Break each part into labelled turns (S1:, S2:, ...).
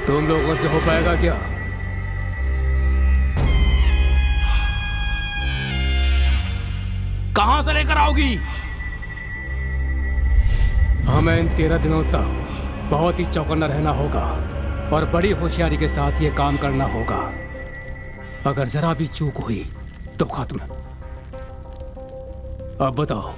S1: तुम लोगों से हो पाएगा क्या? कहां से लेकर आओगी? हमें इन 13 दिनों तक बहुत ही चौकन्ना रहना होगा और बड़ी होशियारी के साथ ये काम करना होगा। अगर जरा भी चूक हुई तो खत्म। अब बताओ।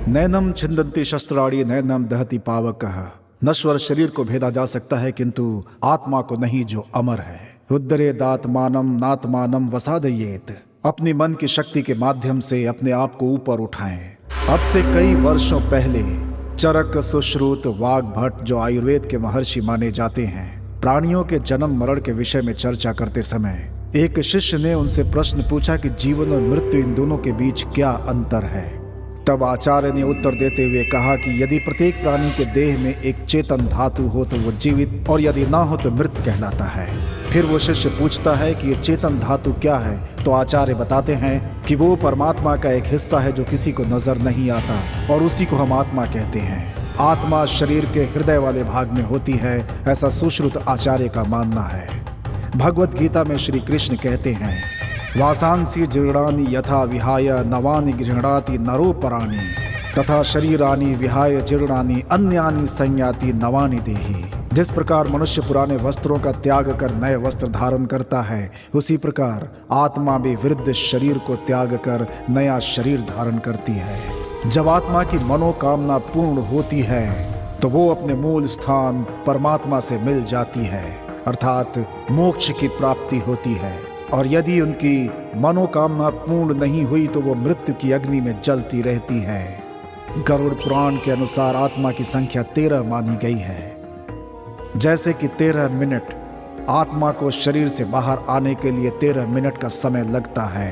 S2: नैनम छिन्दन्ति शस्त्राणि नैनम दहति पावकः। नश्वर शरीर को भेदा जा सकता है किंतु आत्मा को नहीं, जो अमर है। उद्धरेदात्मानम नात्मानम वसादयेत। अपनी मन की शक्ति के माध्यम से अपने आप को ऊपर उठाएं। अब से कई वर्षों पहले चरक सुश्रुत वाग्भट, जो आयुर्वेद के महर्षि माने जाते हैं, प्राणियों के जन्म मरण के विषय में चर्चा करते समय एक शिष्य ने उनसे प्रश्न पूछा कि जीवन और मृत्यु, इन दोनों के बीच क्या अंतर है। तब आचार्य ने उत्तर देते हुए कहा कि यदि प्रत्येक प्राणी के देह में एक चेतन धातु हो तो वो जीवित, और यदि ना हो तो मृत कहलाता है। फिर वो शिष्य पूछता है कि ये चेतन धातु क्या है, तो आचार्य बताते हैं कि वो परमात्मा का एक हिस्सा है जो किसी को नजर नहीं आता, और उसी को हम आत्मा कहते हैं। आत्मा शरीर के हृदय वाले भाग में होती है, ऐसा सुश्रुत आचार्य का मानना है। भगवत गीता में श्री कृष्ण कहते हैं, वासांसी जीर्णानि यथा विहाय नवानि गृह्णाति नरो पराणि तथा शरीरानि विहाय जीर्णानि अन्यानि संयाति नवानि देहि। जिस प्रकार मनुष्य पुराने वस्त्रों का त्याग कर नए वस्त्र धारण करता है, उसी प्रकार आत्मा भी वृद्ध शरीर को त्याग कर नया शरीर धारण करती है। जब आत्मा की मनोकामना पूर्ण होती है तो वो अपने मूल स्थान परमात्मा से मिल जाती है, अर्थात मोक्ष की प्राप्ति होती है। और यदि उनकी मनोकामना पूर्ण नहीं हुई तो वो मृत्यु की अग्नि में जलती रहती है। गरुड़ पुराण के अनुसार आत्मा की संख्या 13 मानी गई है। जैसे कि 13 मिनट आत्मा को शरीर से बाहर आने के लिए 13 मिनट का समय लगता है,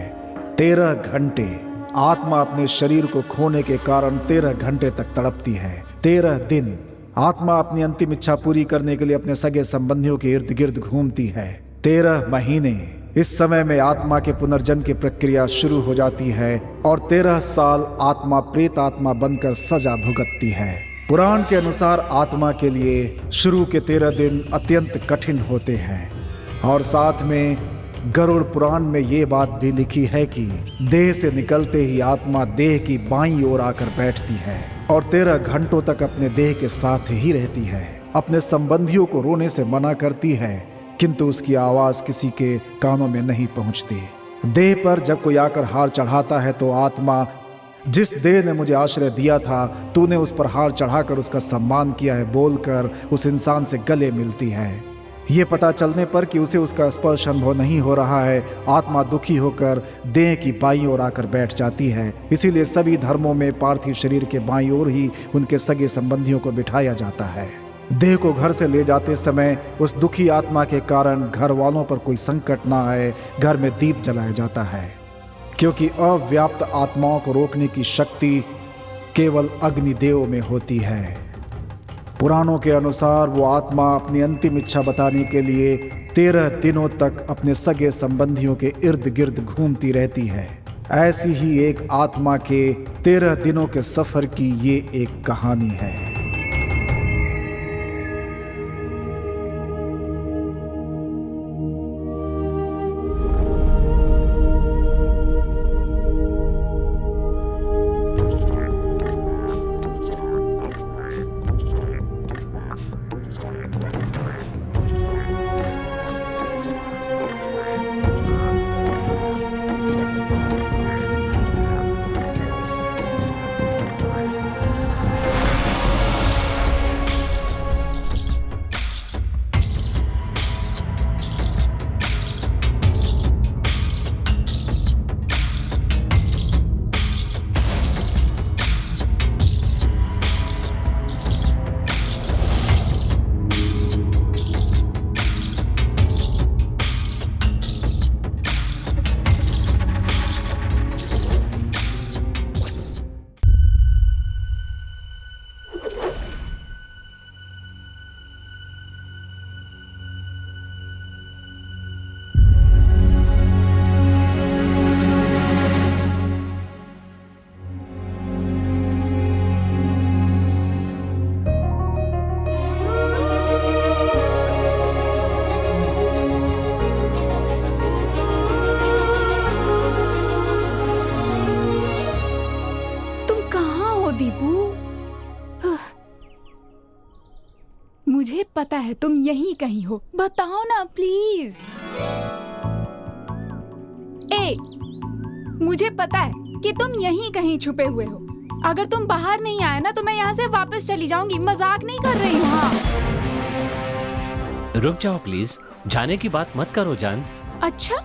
S2: 13 घंटे आत्मा अपने शरीर को खोने के कारण 13 घंटे तक तड़पती है। 13 दिन आत्मा अपनी अंतिम इच्छा पूरी करने के लिए अपने सगे संबंधियों के इर्द गिर्द घूमती है। 13 महीने इस समय में आत्मा के पुनर्जन्म की प्रक्रिया शुरू हो जाती है और 13 साल आत्मा प्रेत आत्मा बनकर सजा भुगतती है। पुराण के अनुसार आत्मा के लिए शुरू के 13 दिन अत्यंत कठिन होते हैं। और साथ में गरुड़ पुराण में ये बात भी लिखी है कि देह से निकलते ही आत्मा देह की बाईं ओर आकर बैठती है और 13 घंटों तक अपने देह के साथ ही रहती है। अपने संबंधियों को रोने से मना करती है, किंतु उसकी आवाज किसी के कानों में नहीं पहुंचती। देह पर जब कोई आकर हार चढ़ाता है तो आत्मा, जिस देह ने मुझे आश्रय दिया था, तूने उस पर हार चढ़ाकर उसका सम्मान किया है, बोलकर उस इंसान से गले मिलती है। ये पता चलने पर कि उसे उसका स्पर्श अनुभव नहीं हो रहा है, आत्मा दुखी होकर देह की बाईं ओर आकर बैठ जाती है। इसीलिए सभी धर्मों में पार्थिव शरीर के बाईं ओर ही उनके सगे संबंधियों को बिठाया जाता है। देह को घर से ले जाते समय उस दुखी आत्मा के कारण घर वालों पर कोई संकट ना आए, घर में दीप जलाया जाता है, क्योंकि अव्याप्त आत्माओं को रोकने की शक्ति केवल अग्निदेव में होती है। पुराणों के अनुसार वो आत्मा अपनी अंतिम इच्छा बताने के लिए 13 दिनों तक अपने सगे संबंधियों के इर्द गिर्द घूमती रहती है। ऐसी ही एक आत्मा के 13 दिनों के सफर की ये एक कहानी है।
S3: दीपू, मुझे पता है तुम यहीं कहीं हो, बताओ ना प्लीज। मुझे पता है कि तुम यहीं कहीं छुपे हुए हो। अगर तुम बाहर नहीं आए ना तो मैं यहाँ से वापस चली जाऊंगी। मजाक नहीं कर रही हूँ। हाँ।
S4: रुक जाओ प्लीज, जाने की बात मत करो जान।
S3: अच्छा,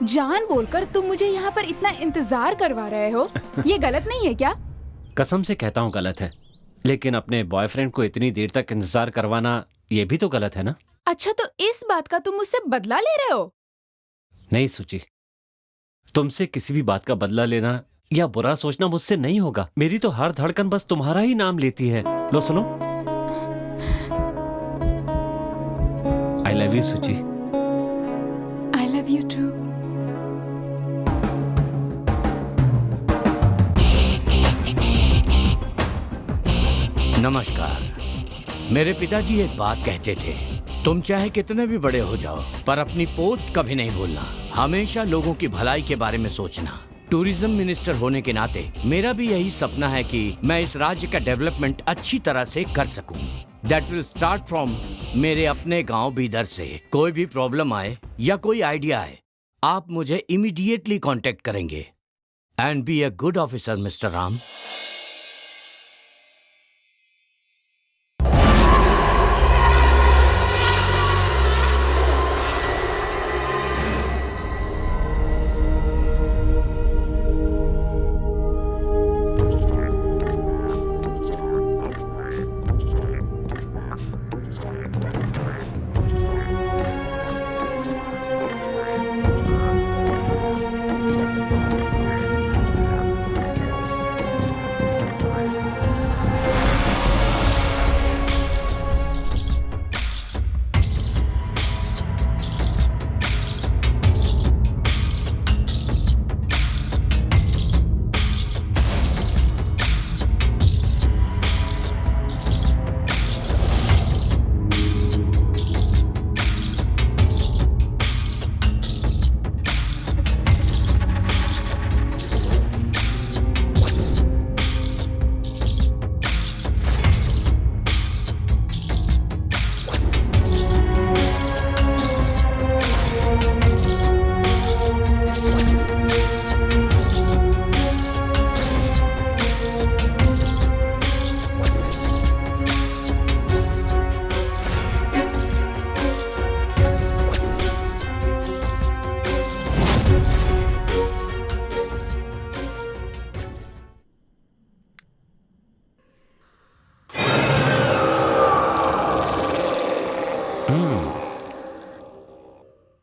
S3: जान बोलकर तुम मुझे यहाँ पर इतना इंतजार करवा रहे हो, ये गलत नहीं है क्या?
S4: कसम से कहता हूँ गलत है, लेकिन अपने बॉयफ्रेंड को इतनी देर तक इंतजार करवाना ये भी तो गलत है ना।
S3: अच्छा, तो इस बात का तुम मुझसे बदला ले रहे हो?
S4: नहीं सुची, तुमसे किसी भी बात का बदला लेना या बुरा सोचना मुझसे नहीं होगा। मेरी तो हर धड़कन बस तुम्हारा ही नाम लेती है। लो सुनो, आई love you Suchi.
S3: I love you too.
S5: नमस्कार। मेरे पिताजी एक बात कहते थे, तुम चाहे कितने भी बड़े हो जाओ पर अपनी पोस्ट कभी नहीं भूलना, हमेशा लोगों की भलाई के बारे में सोचना। टूरिज्म मिनिस्टर होने के नाते मेरा भी यही सपना है कि मैं इस राज्य का डेवलपमेंट अच्छी तरह से कर सकूं। दैट विल स्टार्ट फ्रॉम मेरे अपने गांव बीदर से। कोई भी प्रॉब्लम आए या कोई आइडिया आए, आप मुझे इमीडिएटली कांटेक्ट करेंगे। And be a good officer mister Ram.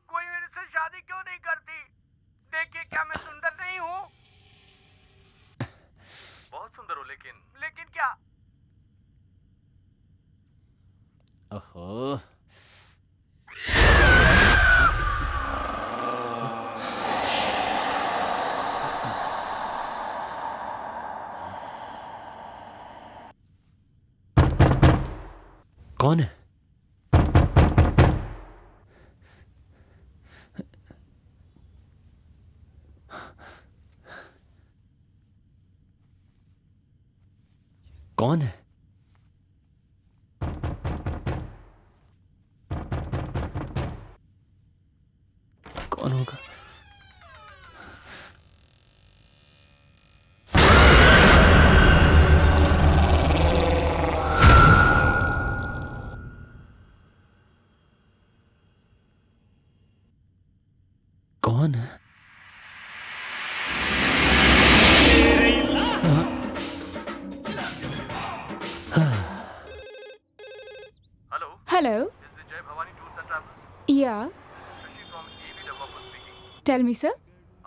S6: कोई मेरे से शादी क्यों नहीं करती? देखिए क्या मैं सुंदर नहीं हूँ? बहुत सुंदर हो, लेकिन क्या?
S4: ओहो, कौन है? कौन है? कौन होगा? कौन है?
S3: Hello.
S6: This is Jai Bhavani Tours and Travels.
S3: या,
S6: Shashi from AV Developer speaking.
S3: Tell me sir.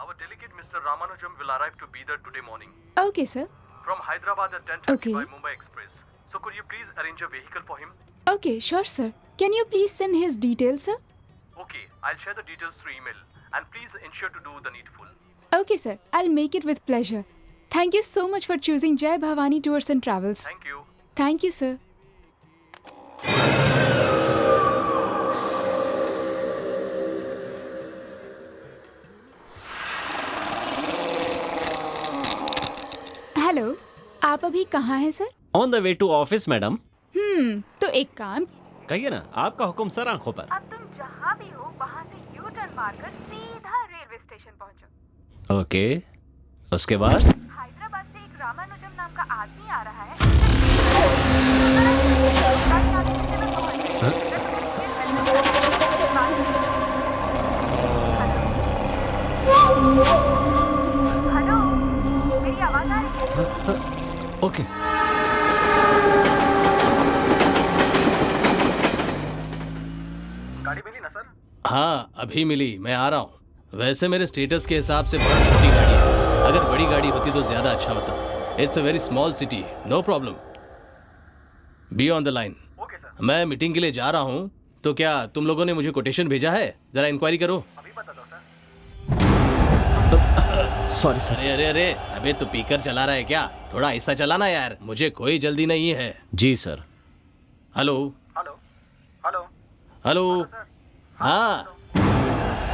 S6: Our delegate Mr. Ramanujam will arrive to Bidar today morning
S3: okay sir.
S6: from Hyderabad at 10:30
S3: Okay.
S6: by Mumbai Express. So could you please arrange a vehicle for him?
S3: Okay, sure sir. Can you please send his details sir?
S6: Okay, I'll share the details through email and please ensure to do the needful.
S3: Okay sir, I will make it with pleasure. Thank you so much for choosing Jai Bhavani tours and travels.
S6: Thank you.
S3: Thank you sir. Hello, आप आप अभी कहाँ हैं sir?
S4: On the way to office madam.
S3: तो एक काम,
S4: कहिए ना, आपका हुक्म सर, आंखों पर।
S3: अब तुम जहाँ भी हो वहाँ से यू टर्न मारकर सीधा रेलवे स्टेशन पहुँचो।
S4: ओके, उसके बाद?
S3: हैदराबाद से एक रामानुजम नाम का आदमी आ रहा है। हेलो, मेरी आवाज आ रही है?
S4: ओके।
S7: गाड़ी मिली ना सर?
S8: हाँ अभी मिली, मैं आ रहा हूँ। वैसे मेरे स्टेटस के हिसाब से बहुत छोटी गाड़ी है, अगर बड़ी गाड़ी होती तो ज्यादा अच्छा होता। It's a very small city, no problem. Be on the line.
S7: Okay sir.
S8: मैं मीटिंग के लिए जा रहा हूँ, तो क्या तुम लोगों ने मुझे कोटेशन भेजा है? जरा इंक्वायरी करो।
S7: अभी बता दो सर।
S4: Sorry sir.
S8: अरे अरे अरे, अबे तू पीकर चला रहा है क्या? थोड़ा ऐसा चलाना यार, मुझे कोई जल्दी नहीं है।
S4: जी sir.
S8: Hello
S7: hello hello
S8: hello. हाँ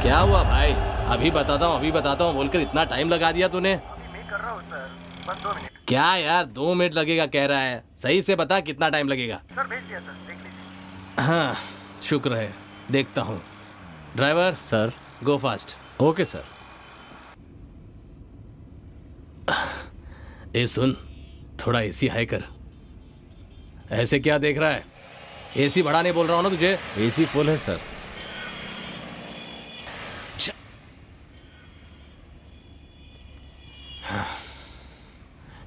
S8: क्या हुआ भाई? अभी बताता हूँ बोलकर इतना टाइम लगा दिया तूने।
S7: अभी मैं कर रहा हूँ सर, बस 2 मिनट।
S8: क्या यार 2 मिनट लगेगा कह रहा है? सही से बता कितना टाइम लगेगा?
S7: सर भेज दिया सर, देख लीजिए।
S8: हाँ शुक्र है, देखता हूँ। Driver
S4: sir.
S8: Go fast.
S4: Okay sir.
S8: ए सुन, थोड़ा एसी हाई कर। ऐसे क्या देख रहा है? एसी बढ़ाने बोल रहा हूँ ना तुझे।
S4: एसी फुल है सर।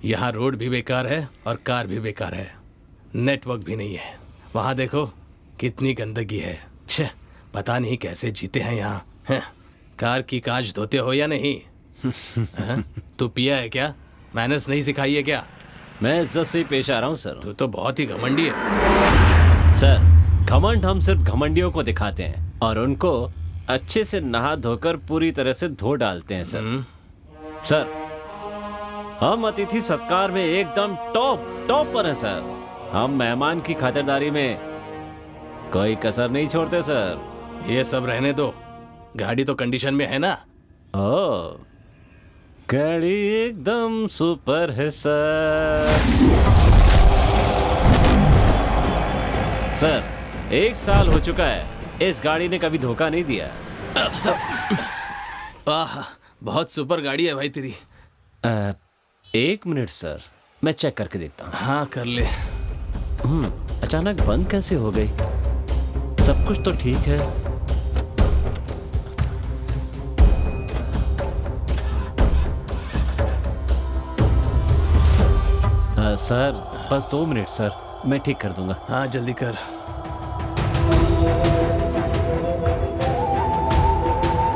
S8: यहाँ रोड भी बेकार है और कार भी बेकार है, नेटवर्क भी नहीं है। वहाँ देखो कितनी गंदगी है। छे, पता नहीं कैसे जीते हैं यहाँ। हैं? कार की कांच धोते हो या नहीं? हैं? तू पिया है क्या? मैनर्स नहीं सिखाई है क्या?
S4: मैं इज्जत से ही पेश आ रहा हूँ सर।
S8: तू तो बहुत ही घमंडी है।
S4: सर, घमंड हम सिर्फ घमंडियों को दिखाते हैं और उनको अच्छे से नहा धोकर पूरी तरह से धो डालते हैं सर। सर, हम अतिथि सत्कार में एकदम टॉप पर हैं सर। हम मेहमान की खातिरदारी में कोई कसर नहीं छोड़ते सर।
S8: ये सब रहने दो, गाड़ी तो कंडीशन में है ना?
S4: ओ, गाड़ी एकदम सुपर है सर। सर, 1 साल हो चुका है, इस गाड़ी ने कभी धोखा नहीं दिया।
S8: आह, बहुत सुपर गाड़ी है भाई तेरी।
S4: 1 मिनट सर, मैं चेक करके देखता हूँ।
S8: हाँ कर ले।
S4: अचानक बंद कैसे हो गई? सब कुछ तो ठीक है। सर बस 2 मिनट सर, मैं ठीक कर दूंगा।
S8: हाँ जल्दी कर।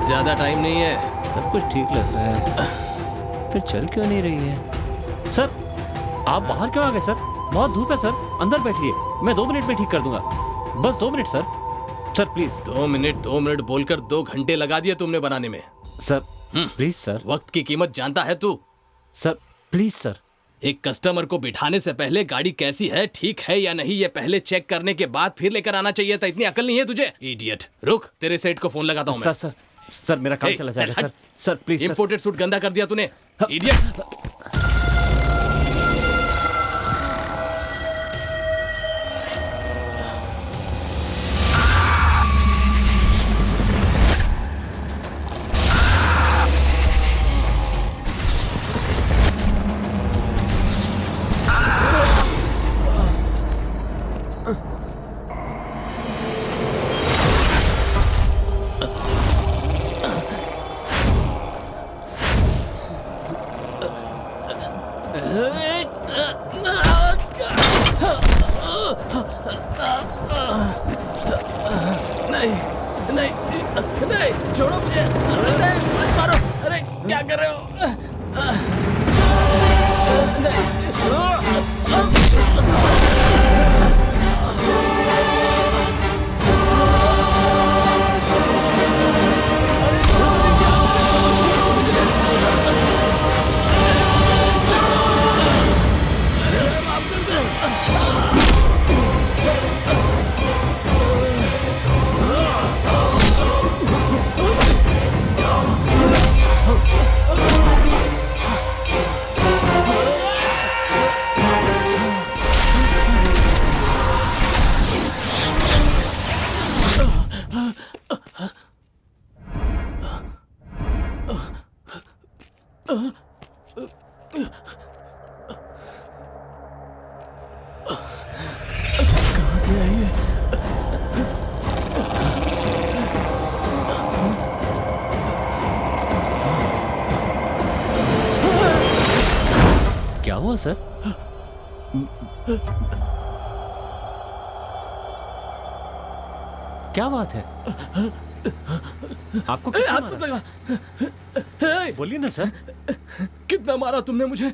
S8: ज्यादा टाइम नहीं है।
S4: सब कुछ ठीक लग रहा है, फिर चल क्यों नहीं रही है? सर आप बाहर क्यों आ गए सर? बहुत धूप है सर, अंदर बैठिए, मैं 2 मिनट में ठीक कर दूंगा। बस 2 minute sir. Sir please.
S8: 2 minute बोलकर 2 घंटे लगा दिए तुमने बनाने में।
S4: Sir please sir.
S8: वक्त की कीमत जानता है तू?
S4: Sir please sir.
S8: एक कस्टमर को बिठाने से पहले गाड़ी कैसी है, ठीक है या नहीं, ये पहले चेक करने के बाद फिर लेकर आना चाहिए था। इतनी अकल नहीं है तुझे? इडियट। रुक, तेरे सेठ को फोन लगाता हूं मैं।
S4: सर मेरा काम चला जाएगा sir. Sir please.
S8: Imported suit गंदा कर दिया तूने, इडियट। नहीं, छोड़ो मुझे। अरे मत मारो। अरे क्या कर रहे हो?
S4: सर? क्या बात है? आपको किसने
S8: हाथ
S4: मारा?
S8: मत लगा।
S4: बोलिए ना सर।
S8: कितना मारा तुमने मुझे?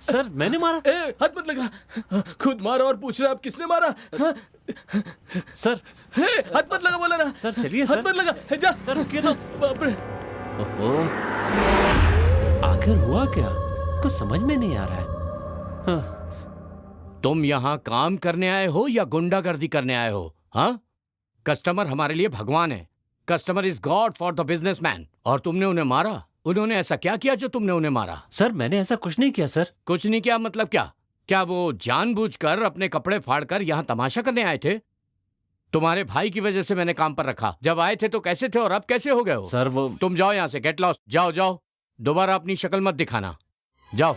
S4: सर मैंने मारा?
S8: हाथ मत लगा। खुद मारा और पूछ रहा आप किसने मारा?
S4: सर
S8: हाथ मत लगा बोला ना।
S4: सर चलिए
S8: हाथ
S4: सर।
S8: मत लगा। जा
S4: सर रुकिए तो।
S8: बाप रे।
S4: ओहो, आखिर हुआ क्या? कुछ समझ में नहीं आ रहा है। हाँ।
S5: तुम यहाँ काम करने आए हो या गुंडागर्दी करने आए हो? हाँ, कस्टमर हमारे लिए भगवान है। Customer is God for the businessman. और तुमने उन्हें मारा? उन्होंने ऐसा क्या किया जो तुमने उन्हें मारा?
S4: सर मैंने ऐसा कुछ नहीं किया सर।
S5: कुछ नहीं किया मतलब क्या? क्या वो जानबूझकर अपने कपड़े फाड़कर यहाँ तमाशा करने आए थे? तुम्हारे भाई की वजह से मैंने काम पर रखा। जब आए थे तो कैसे थे और अब कैसे हो गए हो?
S4: सर वो
S5: तुम जाओ यहाँ से, गेट लॉस्ट। जाओ जाओ, दोबारा अपनी शक्ल मत दिखाना। जाओ।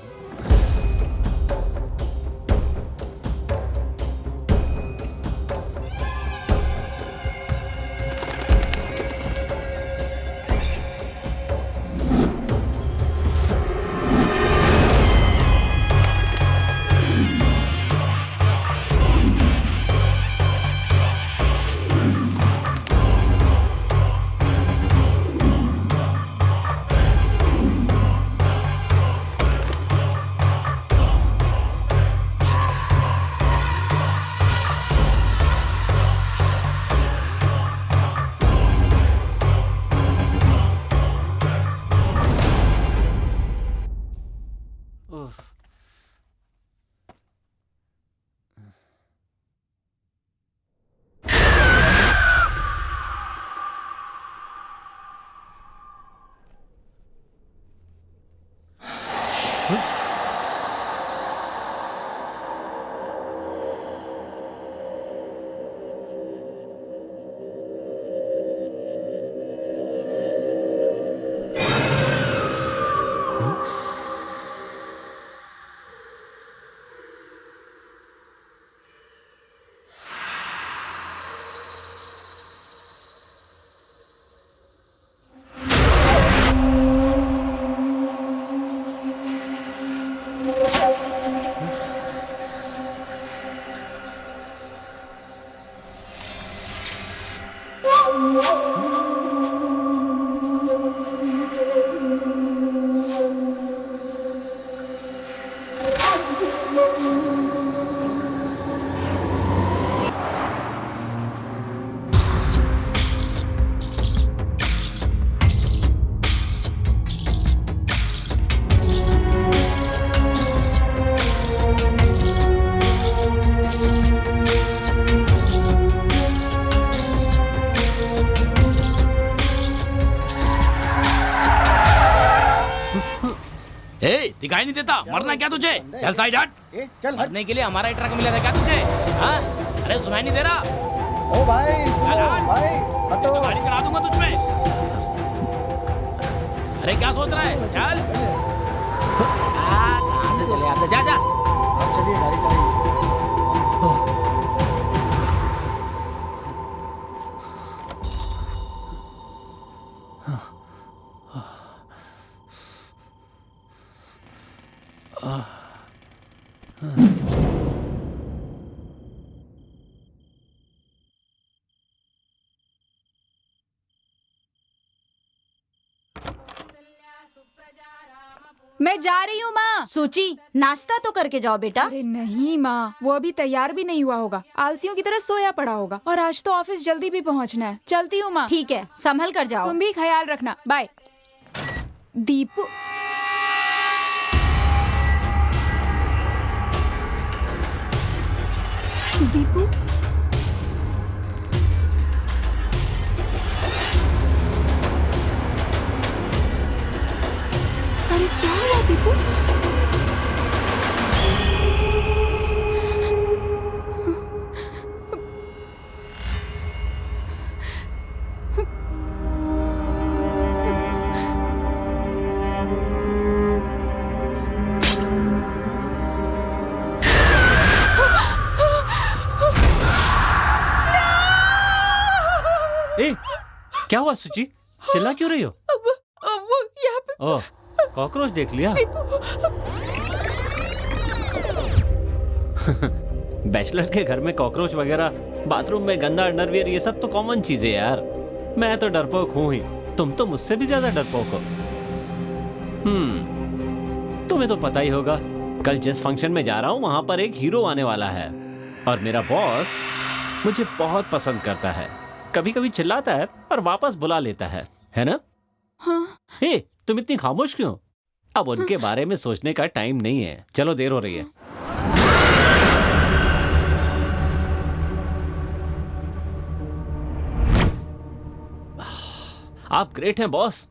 S5: दिखाई नहीं देता? मरना क्या तुझे? चल साइड हट।
S7: चल
S5: मरने के लिए हमारा ही ट्रक मिला था क्या तुझे? हाँ? अरे सुनाई नहीं दे रहा?
S7: ओ भाई
S5: चल हट।
S7: भाई
S5: मैं तो गाड़ी चला दूंगा तुझ पे। अरे क्या सोच रहा है? चल। कहाँ से चले आते? जा जा।
S7: चलिए गाड़ी चलिए।
S3: मैं जा रही हूँ माँ।
S9: सूची, नाश्ता तो करके जाओ बेटा।
S3: अरे नहीं माँ, वो अभी तैयार भी नहीं हुआ होगा, आलसियों की तरह सोया पड़ा होगा, और आज तो ऑफिस जल्दी भी पहुँचना है। चलती हूँ माँ।
S9: ठीक है, संभल कर जाओ।
S3: तुम भी ख्याल रखना। बाय। दीपू, दीपू, अरे क्या हुआ दीपू?
S4: ए, क्या हुआ सुची? चिल्ला क्यों रही हो?
S3: वो यहाँ पे
S4: ओह, कॉकरोच देख लिया? बैचलर के घर में कॉकरोच वगैरह, बाथरूम में गंदा अंडरवियर, ये सब तो कॉमन चीजें यार। मैं तो डरपोक हूं ही, तुम तो मुझसे भी ज्यादा डरपोक हो। तुम्हें तो पता ही होगा, कल जिस फंक्शन में जा रहा हूं वहां पर एक हीरो आने वाला है और मेरा बॉस मुझे बहुत पसंद करता है। कभी कभी चिल्लाता है पर वापस बुला लेता है ना?
S3: हाँ।
S4: हे, तुम इतनी खामोश क्यों? अब उनके बारे में सोचने का टाइम नहीं है, चलो देर हो रही है। आप ग्रेट हैं बॉस,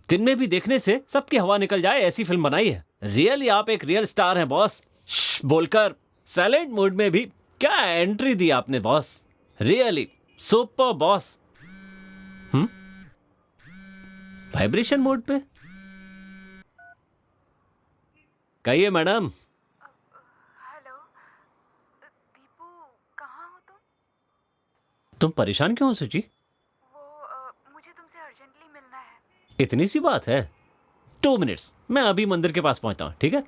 S4: दिन में भी देखने से सबकी हवा निकल जाए ऐसी फिल्म बनाई है। रियली आप एक रियल स्टार हैं बॉस। बोलकर साइलेंट मोड में भी क्या एंट्री दी आपने boss, really super boss. Vibration mode पे कहिए मैडम।
S3: हेलो दीपू, कहाँ हो तुम?
S4: तुम परेशान क्यों हो सुची?
S3: मुझे तुमसे अर्जेंटली मिलना है।
S4: इतनी सी बात है? 2 मिनट्स, मैं अभी मंदिर के पास पहुंचता हूं, ठीक है?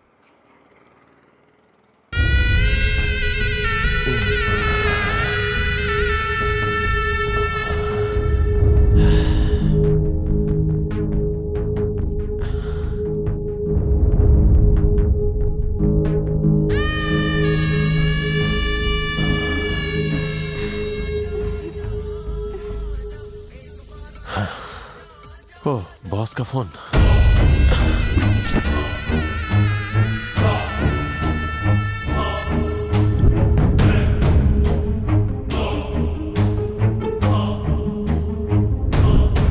S10: ओह, बॉस का फोन।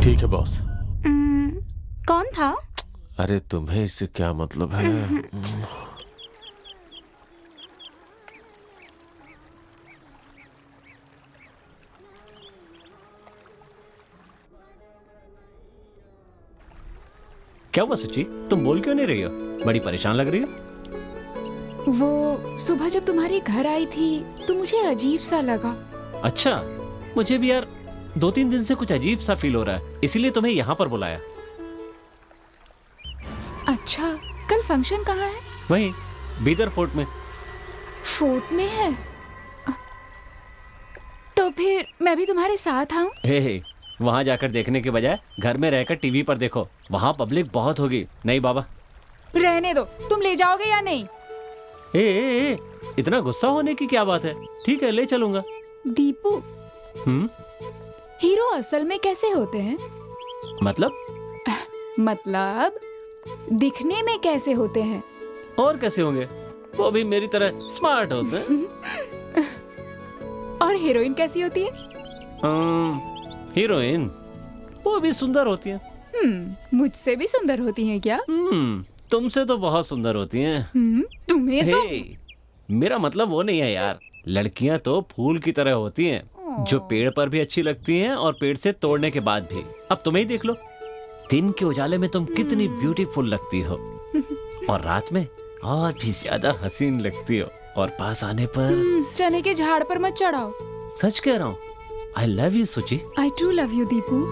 S10: ठीक है बॉस।
S9: कौन था?
S10: अरे तुम्हें इससे क्या मतलब है?
S4: क्या हुआ सुची, तुम बोल क्यों नहीं रही हो? बड़ी परेशान लग रही हो।
S3: वो सुबह जब तुम्हारे घर आई थी तो मुझे अजीब सा लगा।
S4: अच्छा, मुझे भी यार 2-3 दिन से कुछ अजीब सा फील हो रहा है, इसीलिए तुम्हें यहाँ पर बुलाया।
S3: अच्छा, कल फंक्शन कहाँ है?
S4: वहीं बीदर फोर्ट में।
S3: फोर्ट में है? तो फिर मैं भी तुम्हारे साथ आऊं?
S4: हे, वहां जाकर देखने के बजाय घर में रहकर टीवी पर देखो, वहां पब्लिक बहुत होगी। नहीं बाबा,
S3: रहने दो, तुम ले जाओगे या नहीं?
S4: ए, इतना गुस्सा होने की क्या बात है? ठीक है, ले चलूंगा।
S3: दीपू, हीरो असल में कैसे होते हैं? मतलब दिखने में कैसे होते हैं?
S4: और कैसे होंगे, वो भी मेरी तरह स्मार्ट होते हैं।
S3: और हीरोइन कैसी होती है?
S4: हीरोइन वो भी सुंदर होती है।
S3: मुझसे भी सुंदर होती हैं क्या?
S4: तुमसे तो बहुत सुंदर होती हैं।
S3: तुम्हें तो
S4: मेरा मतलब वो नहीं है यार, लड़कियां तो फूल की तरह होती हैं, जो पेड़ पर भी अच्छी लगती हैं और पेड़ से तोड़ने के बाद भी। अब तुम्हें ही देख लो, दिन के उजाले में तुम कितनी ब्यूटीफुल लगती हो और रात में और भी ज्यादा हसीन लगती हो, और पास आने पर
S3: चने के झाड़ पर मत चढ़ाओ।
S4: सच कह रहा हूँ, आई love you Suchi.
S3: I to love you Deepu.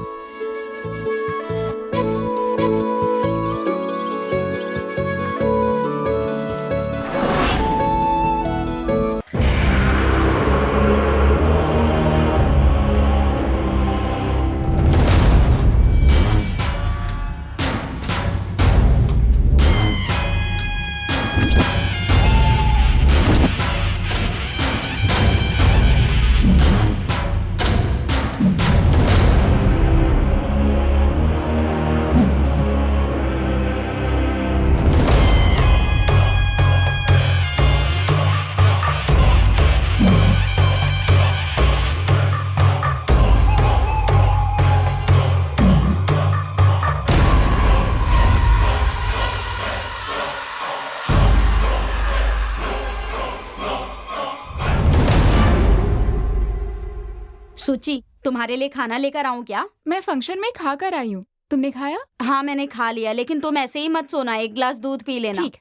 S9: सुची, तुम्हारे लिए खाना लेकर आऊं क्या?
S3: मैं फंक्शन में खा कर आई हूँ, तुमने खाया?
S9: हाँ मैंने खा लिया, लेकिन तुम ऐसे ही मत सोना, एक गिलास दूध पी लेना।
S3: ठीक।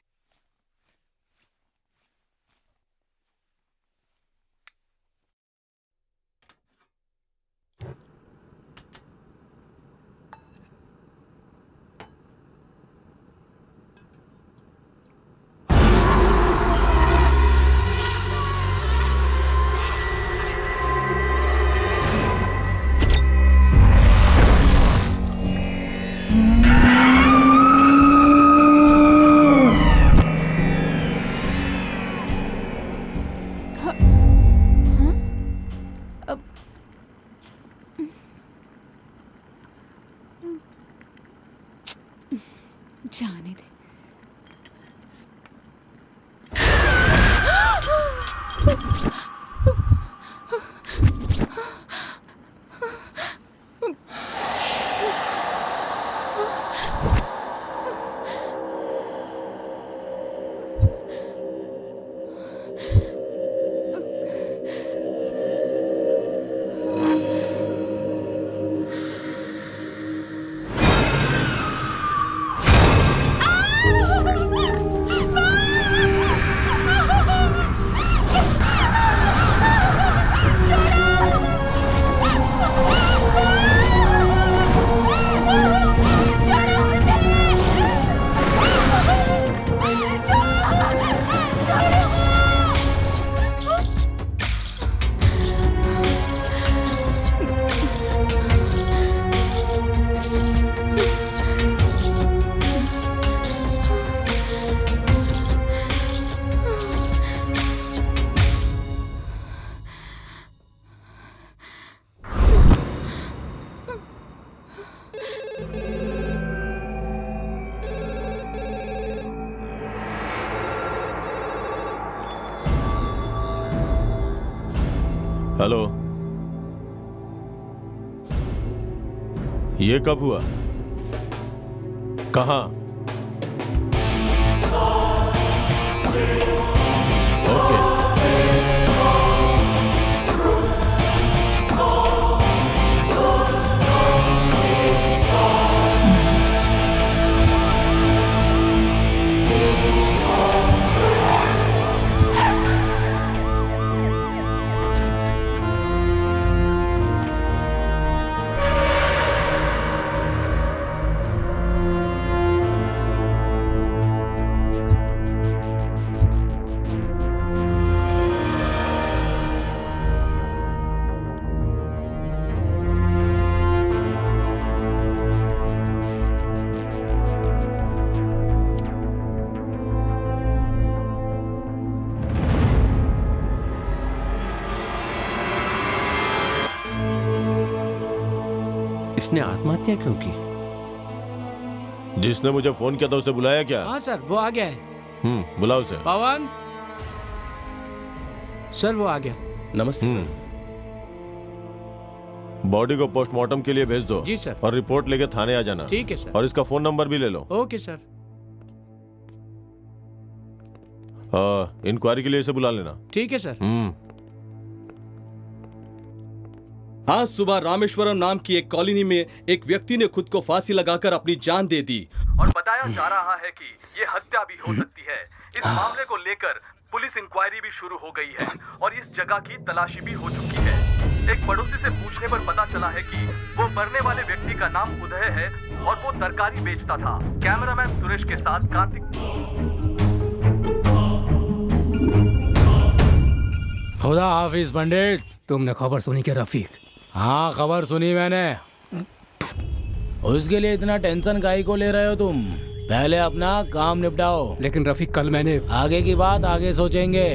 S10: हेलो, ये कब हुआ? कहाँ? ओके।
S4: इसने आत्महत्या क्यों की?
S10: जिसने मुझे फोन किया था उसे बुलाया क्या?
S5: हाँ सर, वो आ गया है।
S10: बुलाओ उसे।
S5: पवन सर, वो आ गया।
S8: नमस्ते सर।
S10: बॉडी को पोस्टमार्टम के लिए भेज दो।
S5: जी सर।
S10: और रिपोर्ट लेके थाने आ जाना।
S5: ठीक है सर।
S10: और इसका फोन नंबर भी ले लो।
S5: Okay sir.
S10: इंक्वायरी के लिए इसे बुला लेना।
S5: ठीक है सर।
S11: आज सुबह रामेश्वरम नाम की एक कॉलोनी में एक व्यक्ति ने खुद को फांसी लगाकर अपनी जान दे दी और बताया जा रहा है कि ये हत्या भी हो सकती है। इस मामले को लेकर पुलिस इंक्वायरी भी शुरू हो गई है और इस जगह की तलाशी भी हो चुकी है। एक पड़ोसी से पूछने पर पता चला है कि वो मरने वाले व्यक्ति का नाम उदय है और वो तरकारी बेचता था। कैमरामैन सुरेश के साथ कार्तिक।
S1: खुदा हाफिज पंडित। तुमने खबर सुनी क्या रफीक?
S12: हाँ, खबर सुनी मैंने। उसके लिए इतना टेंशन काहे को ले रहे हो तुम? पहले अपना काम निपटाओ।
S1: लेकिन रफीक, कल मैंने
S12: आगे की बात आगे सोचेंगे।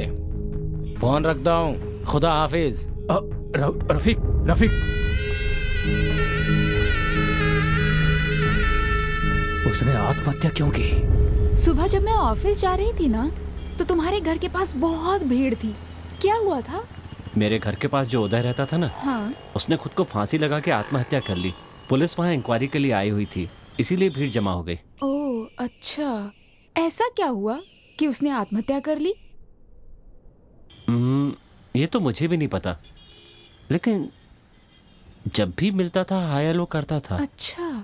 S12: फोन रखता हूँ। खुदा हाफिज।
S1: रफीक, रफीक। उसने आत्महत्या क्यों की?
S3: सुबह जब मैं ऑफिस जा रही थी ना, तो तुम्हारे घर के पास बहुत भीड़ थी। क्या हुआ था?
S4: मेरे घर के पास जो उदय रहता था ना,
S3: हाँ।
S4: उसने खुद को फांसी लगा के आत्महत्या कर ली। पुलिस वहाँ इंक्वायरी के लिए आई हुई थी, इसीलिए भीड़ जमा हो गई।
S3: ओह अच्छा, ऐसा क्या हुआ कि उसने आत्महत्या कर ली?
S4: ये तो मुझे भी नहीं पता, लेकिन जब भी मिलता था हाय हेलो करता था।
S3: अच्छा,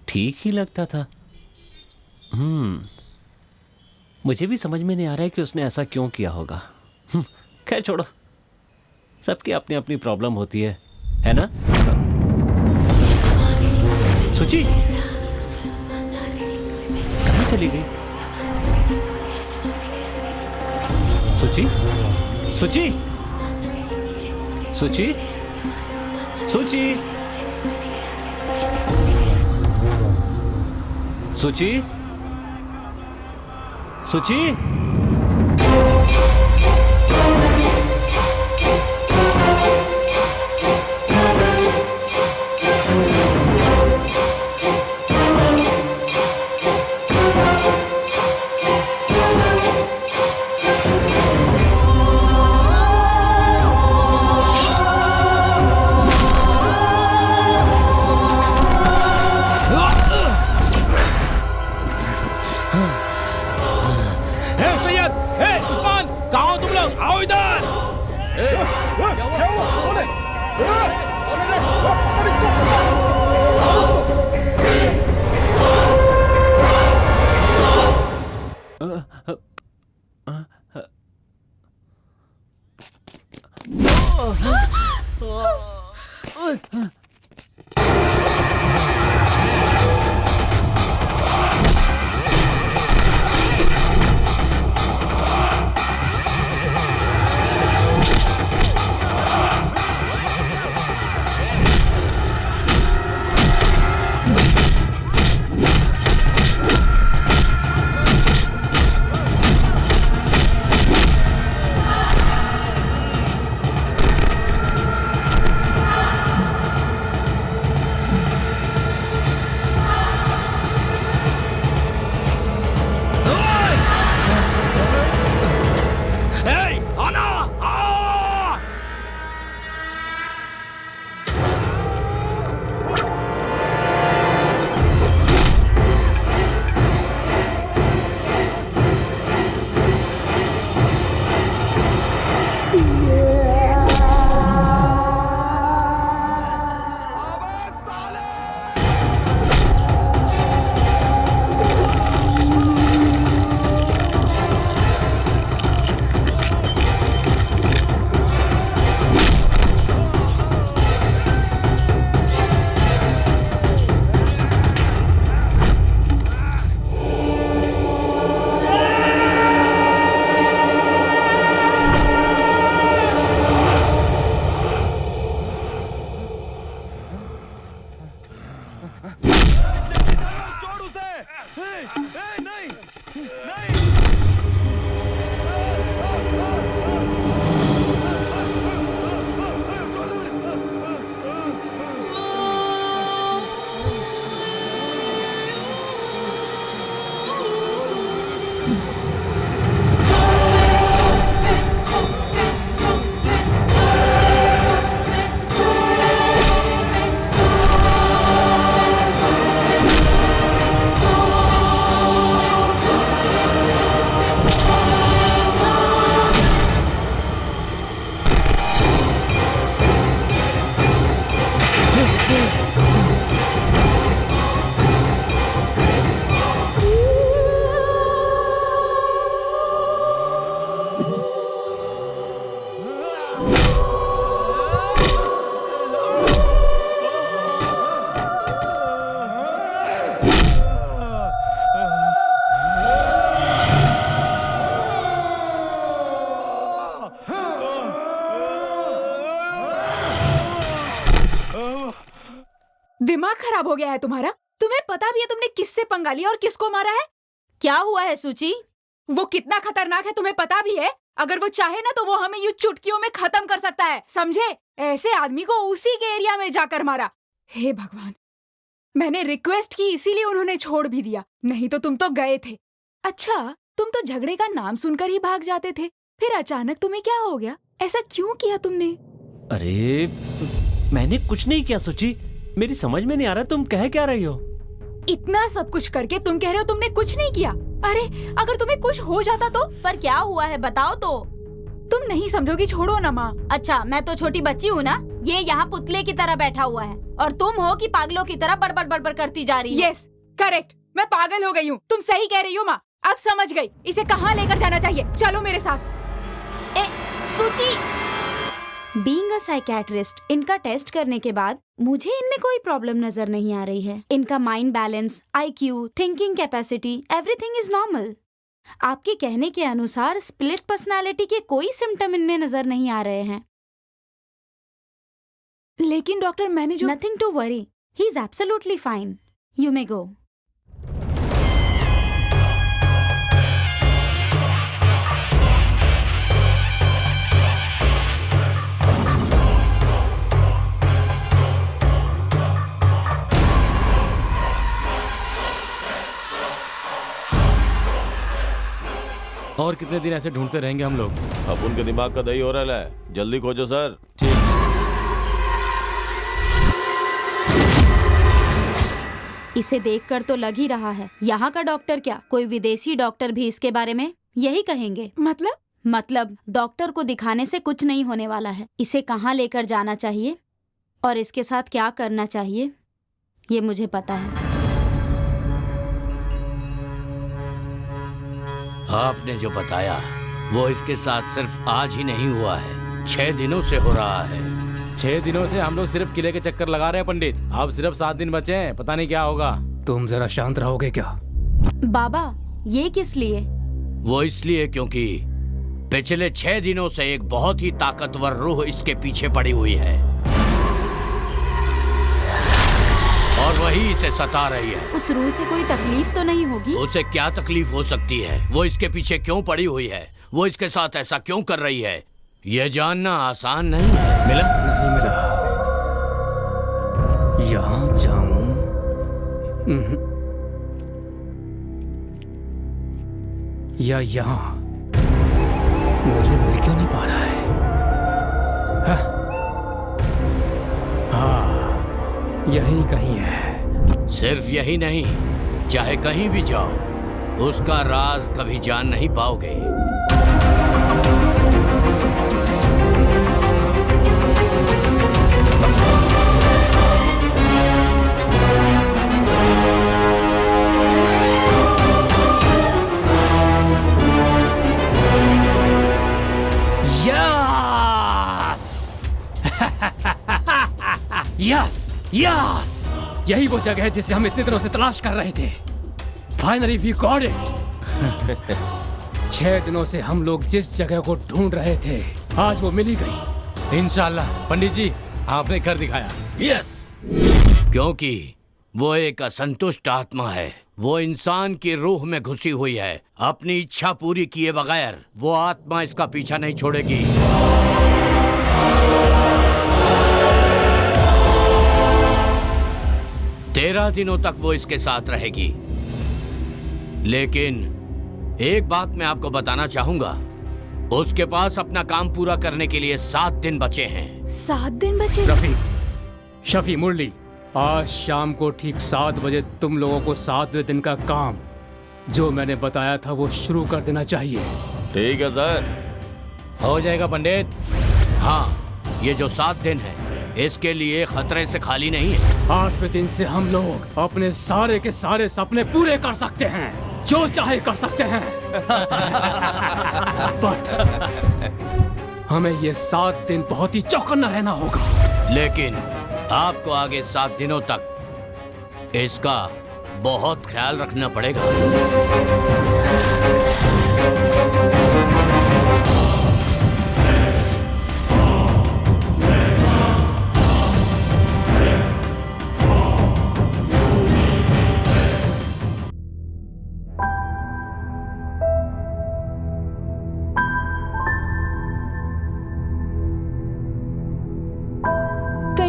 S4: ठीक ही लगता था। मुझे भी समझ में नहीं आ रहा है कि उसने ऐसा क्यों किया होगा। खैर छोड़ो, सबकी अपनी अपनी प्रॉब्लम होती है ना? सुची कहाँ चली गई? सुची, सुची, सुची, सुची, सुची, सुची।
S3: दिमाग खराब हो गया है तुम्हारा? तुम्हें पता भी है तुमने किससे पंगा लिया और किसको मारा है?
S9: क्या हुआ है सूची?
S3: वो कितना खतरनाक है तुम्हें पता भी है? अगर वो चाहे ना तो वो हमें यूं चुटकियों में खत्म कर सकता है, समझे? ऐसे आदमी को उसी के एरिया में जाकर मारा। हे भगवान, मैंने रिक्वेस्ट की इसीलिए उन्होंने छोड़ भी दिया, नहीं तो तुम तो गए थे। अच्छा, तुम तो झगड़े का नाम सुनकर ही भाग जाते थे, फिर अचानक तुम्हें क्या हो गया? ऐसा क्यों किया तुमने?
S4: अरे मैंने कुछ नहीं किया सूची, मेरी समझ में नहीं आ रहा तुम कह क्या रही हो।
S3: इतना सब कुछ करके तुम कह रहे हो तुमने कुछ नहीं किया? अरे अगर तुम्हें कुछ हो जाता तो?
S9: पर क्या हुआ है बताओ तो।
S3: तुम नहीं समझोगी, छोड़ो ना माँ।
S9: अच्छा, मैं तो छोटी बच्ची हूँ ना? ये यहाँ पुतले की तरह बैठा हुआ है और तुम हो कि पागलों की तरह बड़बड़ बड़बड़ करती जा रही हो।
S3: यस करेक्ट, मैं पागल हो गई हूँ। तुम सही कह रही हो माँ, अब समझ गई। इसे कहाँ लेकर जाना चाहिए? चलो मेरे साथ।
S9: सूची, बीइंग अ साइकेट्रिस्ट, इनका टेस्ट करने के बाद मुझे इनमें कोई प्रॉब्लम नजर नहीं आ रही है। इनका mind balance, IQ, thinking capacity, everything is normal. आपके कहने के अनुसार स्प्लिट पर्सनालिटी के कोई सिम्टम इनमें नजर नहीं आ रहे हैं।
S3: लेकिन डॉक्टर मैंने जो...
S9: nothing to worry, he is absolutely fine. You may go.
S12: और कितने दिन ऐसे ढूंढते रहेंगे हम लोग?
S10: अब उनके दिमाग का दही हो रहा है, जल्दी खोजो सर।
S9: इसे देखकर तो लग ही रहा है यहाँ का डॉक्टर क्या, कोई विदेशी डॉक्टर भी इसके बारे में यही कहेंगे। मतलब डॉक्टर को दिखाने से कुछ नहीं होने वाला है। इसे कहाँ लेकर जाना चाहिए और इसके साथ क्या करना चाहिए ये मुझे पता है।
S5: आपने जो बताया वो इसके साथ सिर्फ आज ही नहीं हुआ है, 6 दिनों से हो रहा है।
S12: 6 दिनों से हम लोग सिर्फ किले के चक्कर लगा रहे हैं पंडित। अब सिर्फ 7 दिन बचे हैं, पता नहीं क्या होगा।
S1: तुम जरा शांत रहोगे क्या?
S9: बाबा, ये किस लिए?
S5: वो इसलिए क्योंकि पिछले 6 दिनों से एक बहुत ही ताकतवर रूह इसके पीछे पड़ी हुई है और वही इसे सता रही है।
S9: उस रूह से कोई तकलीफ तो नहीं होगी?
S5: उसे क्या तकलीफ हो सकती है? वो इसके पीछे क्यों पड़ी हुई है, वो इसके साथ ऐसा क्यों कर रही है, ये जानना आसान नहीं है। मिला?
S1: नहीं मिला। यहाँ जाऊं? या यहाँ? मुझे मिल क्यों नहीं पा रहा है? हाँ, यहीं कहीं है।
S5: सिर्फ यही नहीं, चाहे कहीं भी जाओ उसका राज कभी जान नहीं पाओगे।
S1: यस यस, यही वो जगह है जिसे हम इतने दिनों से तलाश कर रहे थे। Finally we got it. 6 दिनों से हम लोग जिस जगह को ढूंढ रहे थे, आज वो मिल ही गई।
S12: इंशाल्लाह। पंडित जी, आपने कर दिखाया।
S5: यस, क्योंकि वो एक असंतुष्ट आत्मा है। वो इंसान की रूह में घुसी हुई है। अपनी इच्छा पूरी किए बगैर वो आत्मा इसका पीछा नहीं छोड़ेगी। 13 दिनों तक वो इसके साथ रहेगी। लेकिन एक बात मैं आपको बताना चाहूंगा, उसके पास अपना काम पूरा करने के लिए 7 दिन बचे हैं।
S3: 7 दिन बचे?
S1: रफी, शफी, मुरली, आज शाम को ठीक 7 बजे तुम लोगों को 7वें दिन का काम जो मैंने बताया था वो शुरू कर देना चाहिए।
S10: ठीक है सर।
S12: हो जाएगा पंडित।
S5: हाँ, ये जो 7 दिन है इसके लिए खतरे से खाली नहीं है।
S1: 8वें दिन से हम लोग अपने सारे के सारे सपने पूरे कर सकते हैं, जो चाहे कर सकते हैं। बट हमें ये 7 दिन बहुत ही चौकन्ना रहना होगा।
S5: लेकिन आपको आगे 7 दिनों तक इसका बहुत ख्याल रखना पड़ेगा।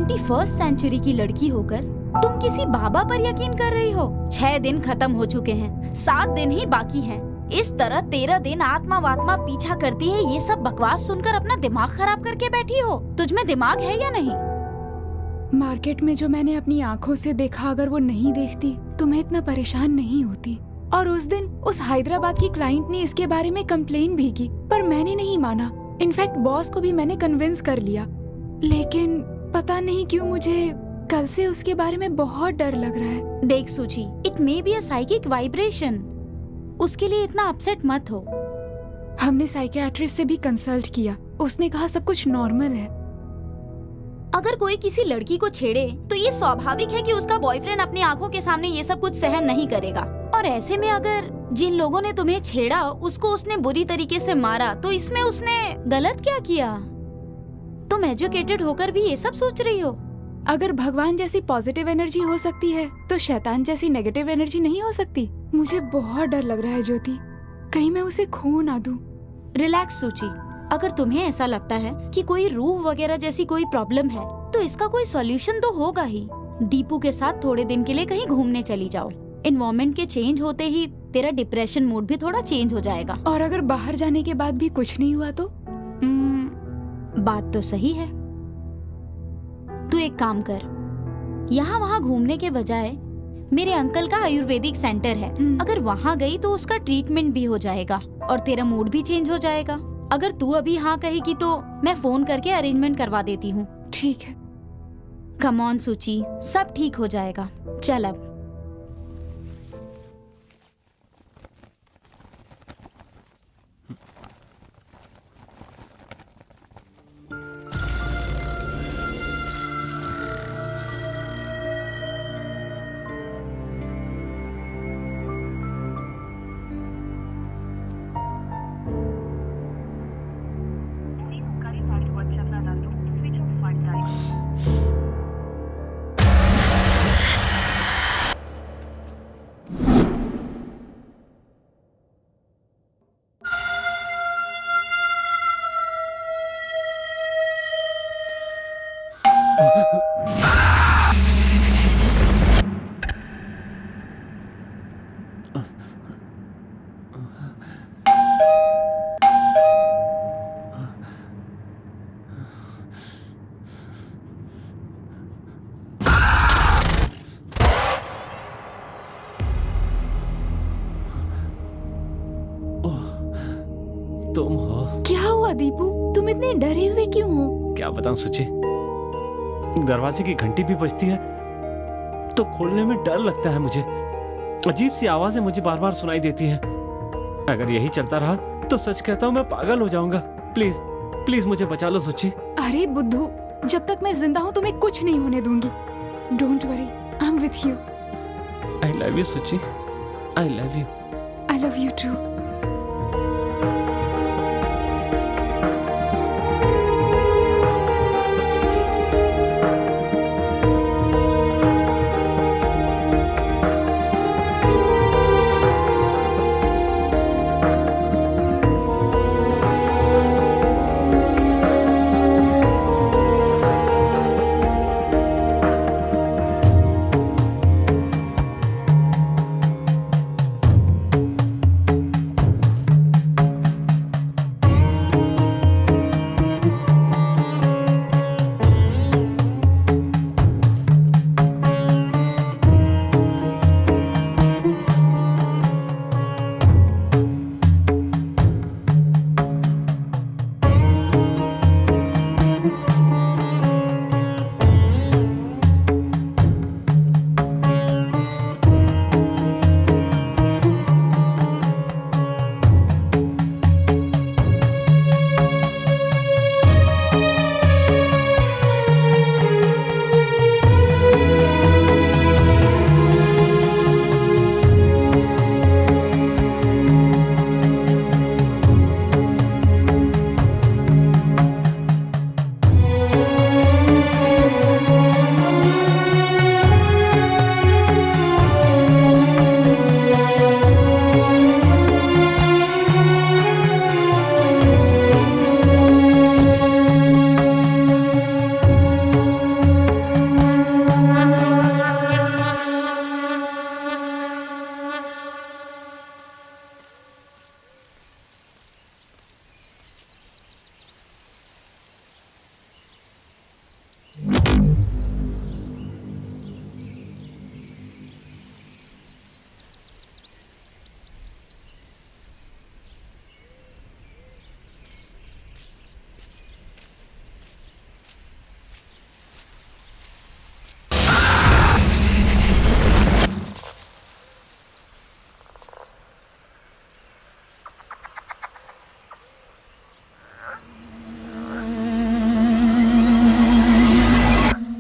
S9: 21st सेंचुरी की लड़की होकर तुम किसी बाबा पर यकीन कर रही हो? 6 दिन खत्म हो चुके हैं, 7 दिन ही बाकी हैं। इस तरह 13 दिन आत्मा वात्मा पीछा करती है, ये सब बकवास सुनकर अपना दिमाग खराब करके बैठी हो। तुझमें दिमाग है या नहीं?
S3: मार्केट में जो मैंने अपनी आंखों से देखा, अगर वो नहीं देखती तो मैं इतना परेशान नहीं होती। और उस दिन उस हैदराबाद की क्लाइंट ने इसके बारे में कंप्लेन भी की, पर मैंने नहीं माना। इनफैक्ट बॉस को भी मैंने कन्विंस कर लिया, लेकिन पता नहीं क्यों मुझे कल से उसके बारे में बहुत डर लग रहा है।
S9: देख सूची, it may be a psychic vibration. उसके लिए इतना अपसेट मत हो।
S3: हमने साइकियाट्रिस्ट से भी कंसल्ट किया, उसने कहा सब कुछ नॉर्मल है।
S9: अगर कोई किसी लड़की को छेड़े तो ये स्वाभाविक है कि उसका बॉयफ्रेंड अपनी आंखों के सामने ये सब कुछ सहन नहीं करेगा। और ऐसे में अगर जिन लोगों ने तुम्हें छेड़ा उसको उसने बुरी तरीके से मारा, तो इसमें उसने गलत क्या किया? तुम एजुकेटेड होकर भी ये सब सोच रही हो।
S3: अगर भगवान जैसी पॉजिटिव एनर्जी हो सकती है तो शैतान जैसी नेगेटिव एनर्जी नहीं हो सकती? मुझे बहुत डर लग रहा है ज्योति, कहीं मैं उसे खो ना दूं।
S9: रिलैक्स सूची, अगर तुम्हें ऐसा लगता है कि कोई रूह वगैरह जैसी कोई प्रॉब्लम है तो इसका कोई सॉल्यूशन तो होगा ही। दीपू के साथ थोड़े दिन के लिए कहीं घूमने चली जाओ। एनवायरनमेंट के चेंज होते ही तेरा डिप्रेशन मूड भी थोड़ा चेंज हो जाएगा।
S3: और अगर बाहर जाने के बाद भी कुछ नहीं हुआ तो?
S9: बात तो सही है। तू एक काम कर, यहाँ वहाँ घूमने के बजाय मेरे अंकल का आयुर्वेदिक सेंटर है, अगर वहाँ गई तो उसका ट्रीटमेंट भी हो जाएगा और तेरा मूड भी चेंज हो जाएगा। अगर तू अभी हाँ कहेगी तो मैं फोन करके अरेंजमेंट करवा देती हूँ।
S3: ठीक है।
S9: कम ऑन सूची, सब ठीक हो जाएगा। चल अब।
S4: तुम हो?
S3: क्या हुआ दीपू, तुम इतने डरे हुए क्यों हो?
S4: क्या बताऊं सुची, दरवाजे की घंटी भी बजती है तो खोलने में डर लगता है मुझे। अजीब सी आवाजें मुझे बार बार सुनाई देती हैं। अगर यही चलता रहा तो सच कहता हूँ मैं पागल हो जाऊंगा। प्लीज प्लीज मुझे बचा लो सुची।
S3: अरे बुद्धू, जब तक मैं जिंदा हूँ तुम्हें कुछ नहीं होने दूंगी। Don't worry, I am with you.
S4: I love you Suchi, I love you.
S3: I love you too.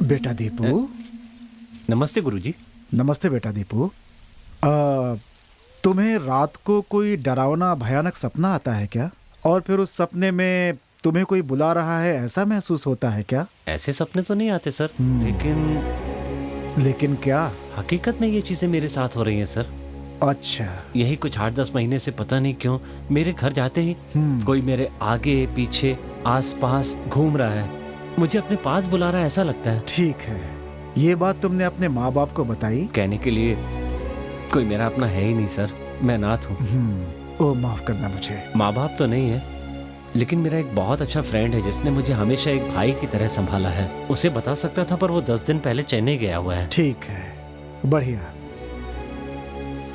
S2: बेटा दीपू।
S4: नमस्ते गुरुजी।
S2: नमस्ते बेटा दीपू। तुम्हें रात को कोई डरावना भयानक सपना आता है क्या? और फिर उस सपने में तुम्हें कोई बुला रहा है, ऐसा महसूस होता है क्या?
S4: ऐसे सपने तो नहीं आते सर,
S2: लेकिन क्या
S4: हकीकत में ये चीजें मेरे साथ हो रही हैं सर।
S2: अच्छा।
S4: यही कुछ 8-10 महीने से पता नहीं क्यों मेरे घर जाते ही कोई मेरे आगे पीछे आसपास घूम रहा है, मुझे अपने पास बुला रहा है, ऐसा लगता है।
S2: ठीक है, ये बात तुमने अपने माँ बाप को बताई?
S4: कहने के लिए कोई मेरा अपना है ही नहीं सर, मैं अनाथ हूँ।
S2: ओ माफ करना मुझे।
S4: माँ बाप तो नहीं है, लेकिन मेरा एक बहुत अच्छा फ्रेंड है जिसने मुझे हमेशा एक भाई की तरह संभाला है। उसे बता सकता था पर वो 10 दिन पहले चेन्नई गया हुआ है।
S2: ठीक है, बढ़िया।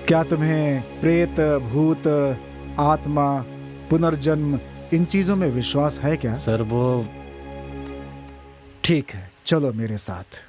S2: क्या तुम्हें प्रेत, भूत, आत्मा, पुनर्जन्म इन चीजों में विश्वास है क्या?
S4: सर वो
S2: ठीक है, चलो मेरे साथ।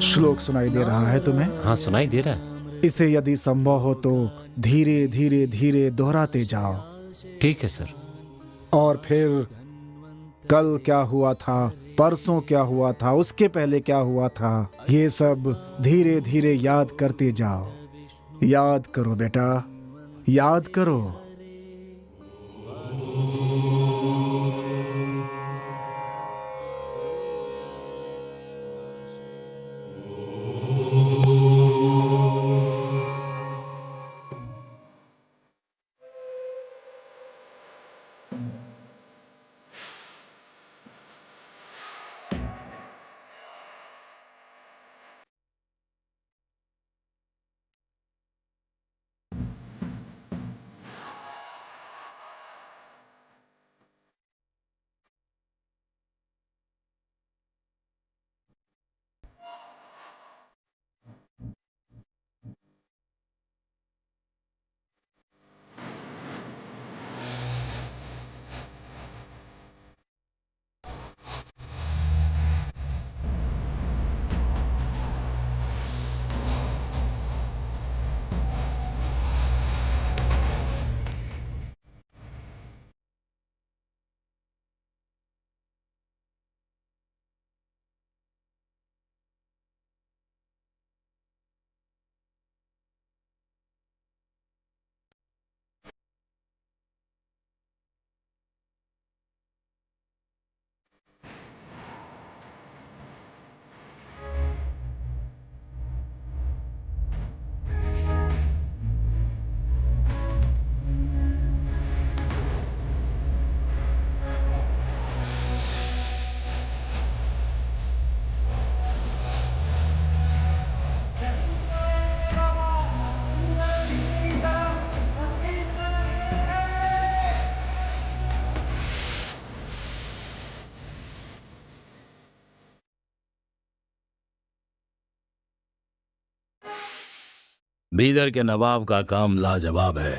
S2: श्लोक सुनाई दे रहा है तुम्हें?
S4: हाँ सुनाई दे रहा है।
S2: इसे यदि संभव हो तो धीरे धीरे धीरे दोहराते जाओ।
S4: ठीक है सर।
S2: और फिर कल क्या हुआ था, परसों क्या हुआ था, उसके पहले क्या हुआ था, ये सब धीरे धीरे याद करते जाओ। याद करो बेटा, याद करो।
S5: बीदर के नवाब का काम लाजवाब है।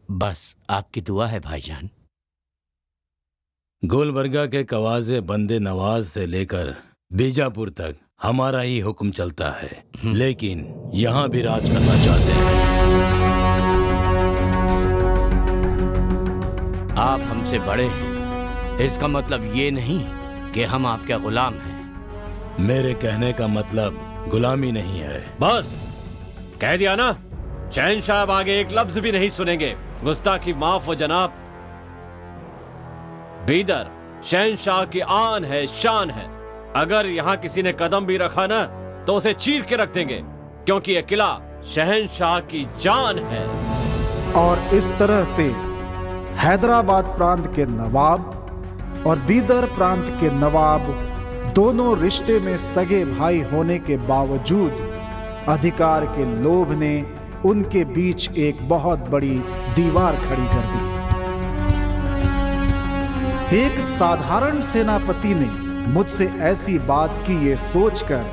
S5: बस आपकी दुआ है भाईजान। गुलबर्गा के कवाजे बंदे नवाज से लेकर बीजापुर तक हमारा ही हुक्म चलता है, लेकिन यहाँ भी राज करना चाहते हैं। आप हमसे बड़े हैं, इसका मतलब ये नहीं कि हम आपके गुलाम हैं। मेरे कहने का मतलब गुलामी नहीं है।
S4: बस कह दिया ना, शहंशाह अब आगे एक लफ्ज भी नहीं सुनेंगे। गुस्ताखी माफ हो जनाब। बीदर शहंशाह की आन है, शान है। अगर यहाँ किसी ने कदम भी रखा ना तो उसे चीर के रख देंगे, क्योंकि यह किला शहंशाह की जान है।
S2: और इस तरह से हैदराबाद प्रांत के नवाब और बीदर प्रांत के नवाब दोनों रिश्ते में सगे भाई होने के बावजूद अधिकार के लोभ ने उनके बीच एक बहुत बड़ी दीवार खड़ी कर दी। एक साधारण सेनापति ने मुझसे ऐसी बात की ये सोचकर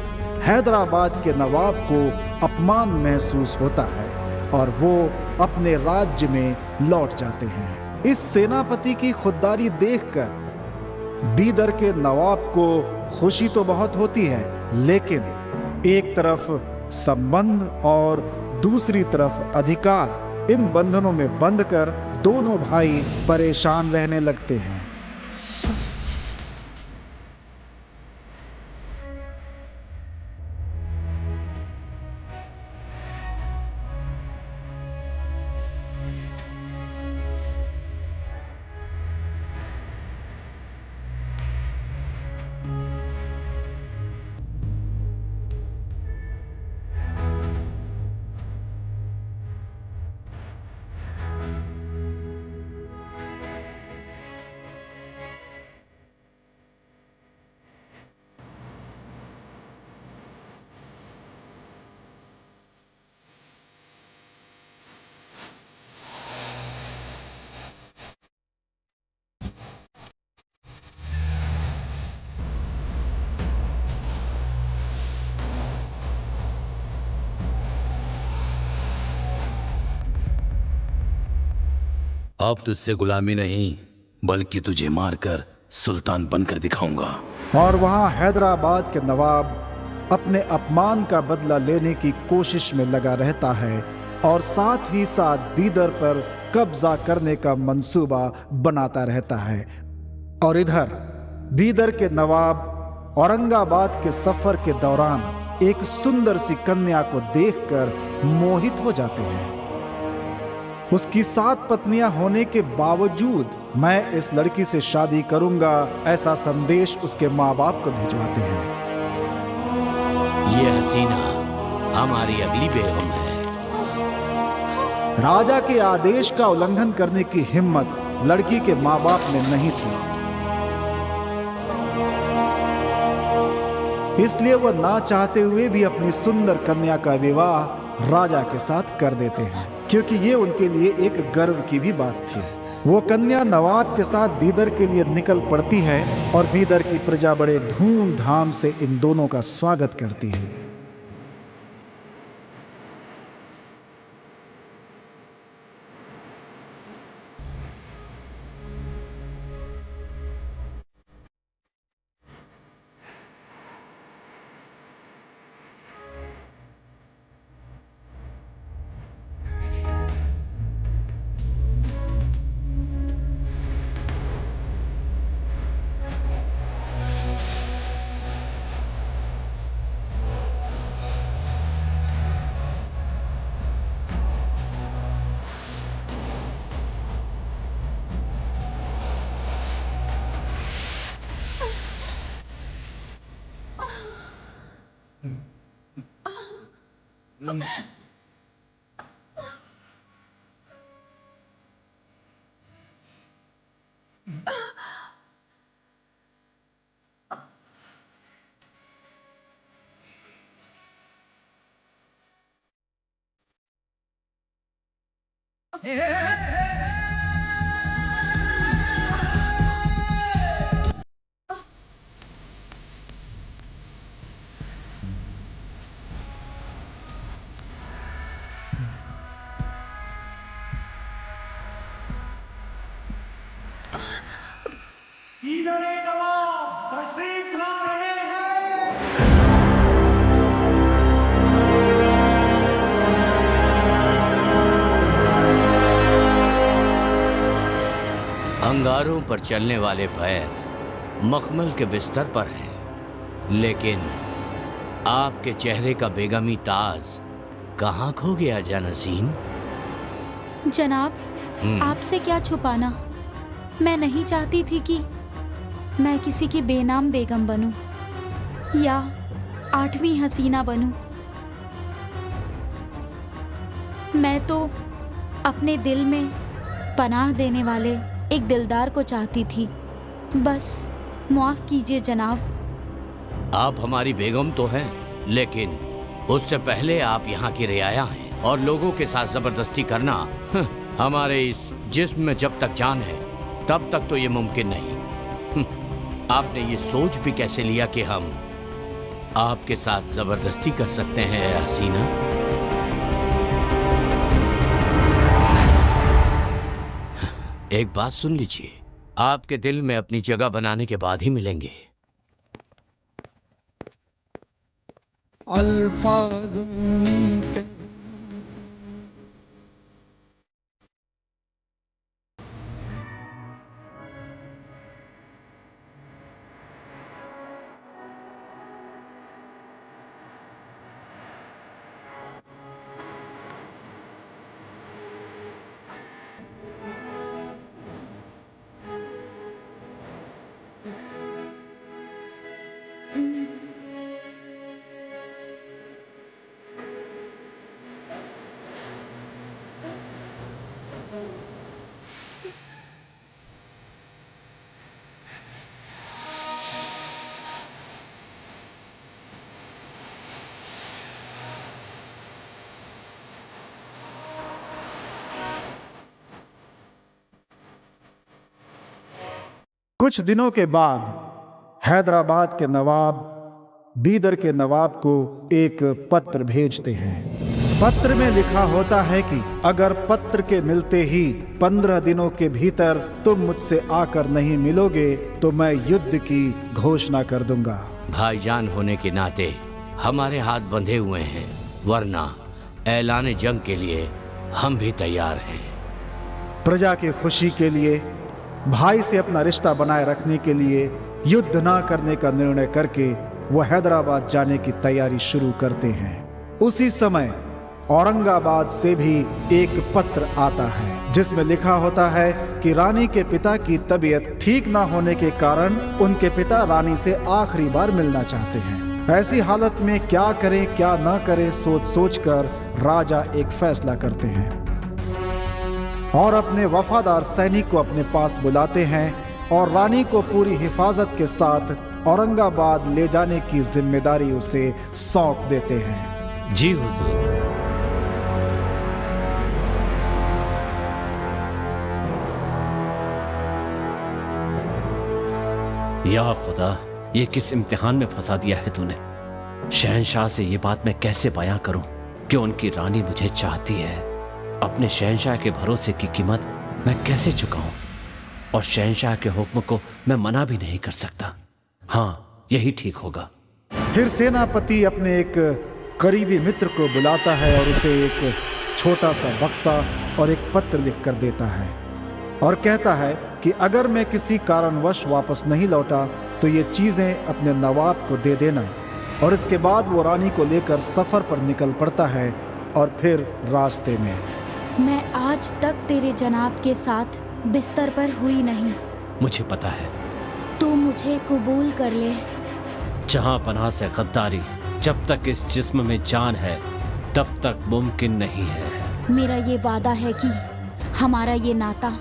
S2: हैदराबाद के नवाब को अपमान महसूस होता है और वो अपने राज्य में लौट जाते हैं। इस सेनापति की खुददारी देखकर बीदर के नवाब को खुशी तो बहुत होती है, लेकिन एक तरफ संबंध और दूसरी तरफ अधिकार, इन बंधनों में बंध कर दोनों भाई परेशान रहने लगते हैं।
S5: अब तुझसे गुलामी नहीं, बल्कि तुझे मारकर सुल्तान बनकर दिखाऊंगा।
S2: और वहां हैदराबाद के नवाब अपने अपमान का बदला लेने की कोशिश में लगा रहता है और साथ ही साथ बीदर पर कब्जा करने का मंसूबा बनाता रहता है। और इधर बीदर के नवाब औरंगाबाद के सफर के दौरान एक सुंदर सी कन्या को देखकर मोहित हो जाते हैं। उसकी 7 पत्नियां होने के बावजूद मैं इस लड़की से शादी करूंगा, ऐसा संदेश उसके माँ बाप को भिजवाते हैं।
S5: ये हसीना हमारी अगली बेगम है।
S2: राजा के आदेश का उल्लंघन करने की हिम्मत लड़की के माँ बाप में नहीं थी, इसलिए वह ना चाहते हुए भी अपनी सुंदर कन्या का विवाह राजा के साथ कर देते हैं, क्योंकि ये उनके लिए एक गर्व की भी बात थी। वो कन्या नवाब के साथ बीदर के लिए निकल पड़ती है और बीदर की प्रजा बड़े धूमधाम से इन दोनों का स्वागत करती है।
S5: अंगारों पर चलने वाले पैर मखमल के बिस्तर पर हैं, लेकिन आपके चेहरे का बेगमी ताज कहाँ खो गया जानसीन?
S9: जनाब, आपसे क्या छुपाना। मैं नहीं चाहती थी कि मैं किसी की बेनाम बेगम बनूं या 8वीं हसीना बनूं। मैं तो अपने दिल में पनाह देने वाले एक दिलदार को चाहती थी। बस माफ कीजिए जनाब।
S5: आप हमारी बेगम तो हैं, लेकिन उससे पहले आप यहाँ की रियाया हैं और लोगों के साथ जबरदस्ती करना हमारे इस जिस्म में जब तक जान है तब तक तो ये मुमकिन नहीं। आपने ये सोच भी कैसे लिया कि हम आपके साथ जबरदस्ती कर सकते हैं हसीना? एक बात सुन लीजिए, आपके दिल में अपनी जगह बनाने के बाद ही मिलेंगे।
S2: कुछ दिनों के बाद हैदराबाद के नवाब बीदर के नवाब को एक पत्र भेजते हैं। पत्र में लिखा होता है कि अगर पत्र के मिलते ही 15 दिनों के भीतर तुम मुझसे आकर नहीं मिलोगे तो मैं युद्ध की घोषणा कर दूंगा।
S5: भाईजान होने के नाते हमारे हाथ बंधे हुए हैं, वरना ऐलान जंग के लिए हम भी तैयार हैं।
S2: प्रजा की खुशी के लिए, भाई से अपना रिश्ता बनाए रखने के लिए युद्ध ना करने का निर्णय करके वो हैदराबाद जाने की तैयारी शुरू करते हैं। उसी समय औरंगाबाद से भी एक पत्र आता है जिसमें लिखा होता है कि रानी के पिता की तबीयत ठीक ना होने के कारण उनके पिता रानी से आखिरी बार मिलना चाहते हैं। ऐसी हालत में क्या करें क्या ना करें सोच सोच कर राजा एक फैसला करते हैं और अपने वफादार सैनिक को अपने पास बुलाते हैं और रानी को पूरी हिफाजत के साथ औरंगाबाद ले जाने की जिम्मेदारी उसे सौंप देते हैं।
S4: जी हुजूर। या खुदा, ये किस इम्तिहान में फंसा दिया है तूने। शहंशाह से ये बात मैं कैसे बयां करूं कि उनकी रानी मुझे चाहती है। अपने शहंशाह के भरोसे की कीमत मैं कैसे चुकाऊं, और शहंशाह के हुक्म को मैं मना भी नहीं कर सकता। हाँ, यही ठीक होगा।
S2: फिर सेनापति अपने एक करीबी मित्र को बुलाता है और उसे एक छोटा सा बक्सा और एक पत्र लिख कर देता है और कहता है कि अगर मैं किसी कारणवश वापस नहीं लौटा तो ये चीजें अपने नवाब को दे देना। और इसके बाद वो रानी को लेकर सफर पर निकल पड़ता है और फिर रास्ते में।
S9: मैं आज तक तेरे जनाब के साथ बिस्तर पर हुई नहीं।
S4: मुझे पता है।
S9: तू मुझे कबूल कर ले।
S4: जहां पनाह से गद्दारी जब तक इस जिस्म में जान है तब तक मुमकिन नहीं है।
S9: मेरा ये वादा है कि हमारा ये नाता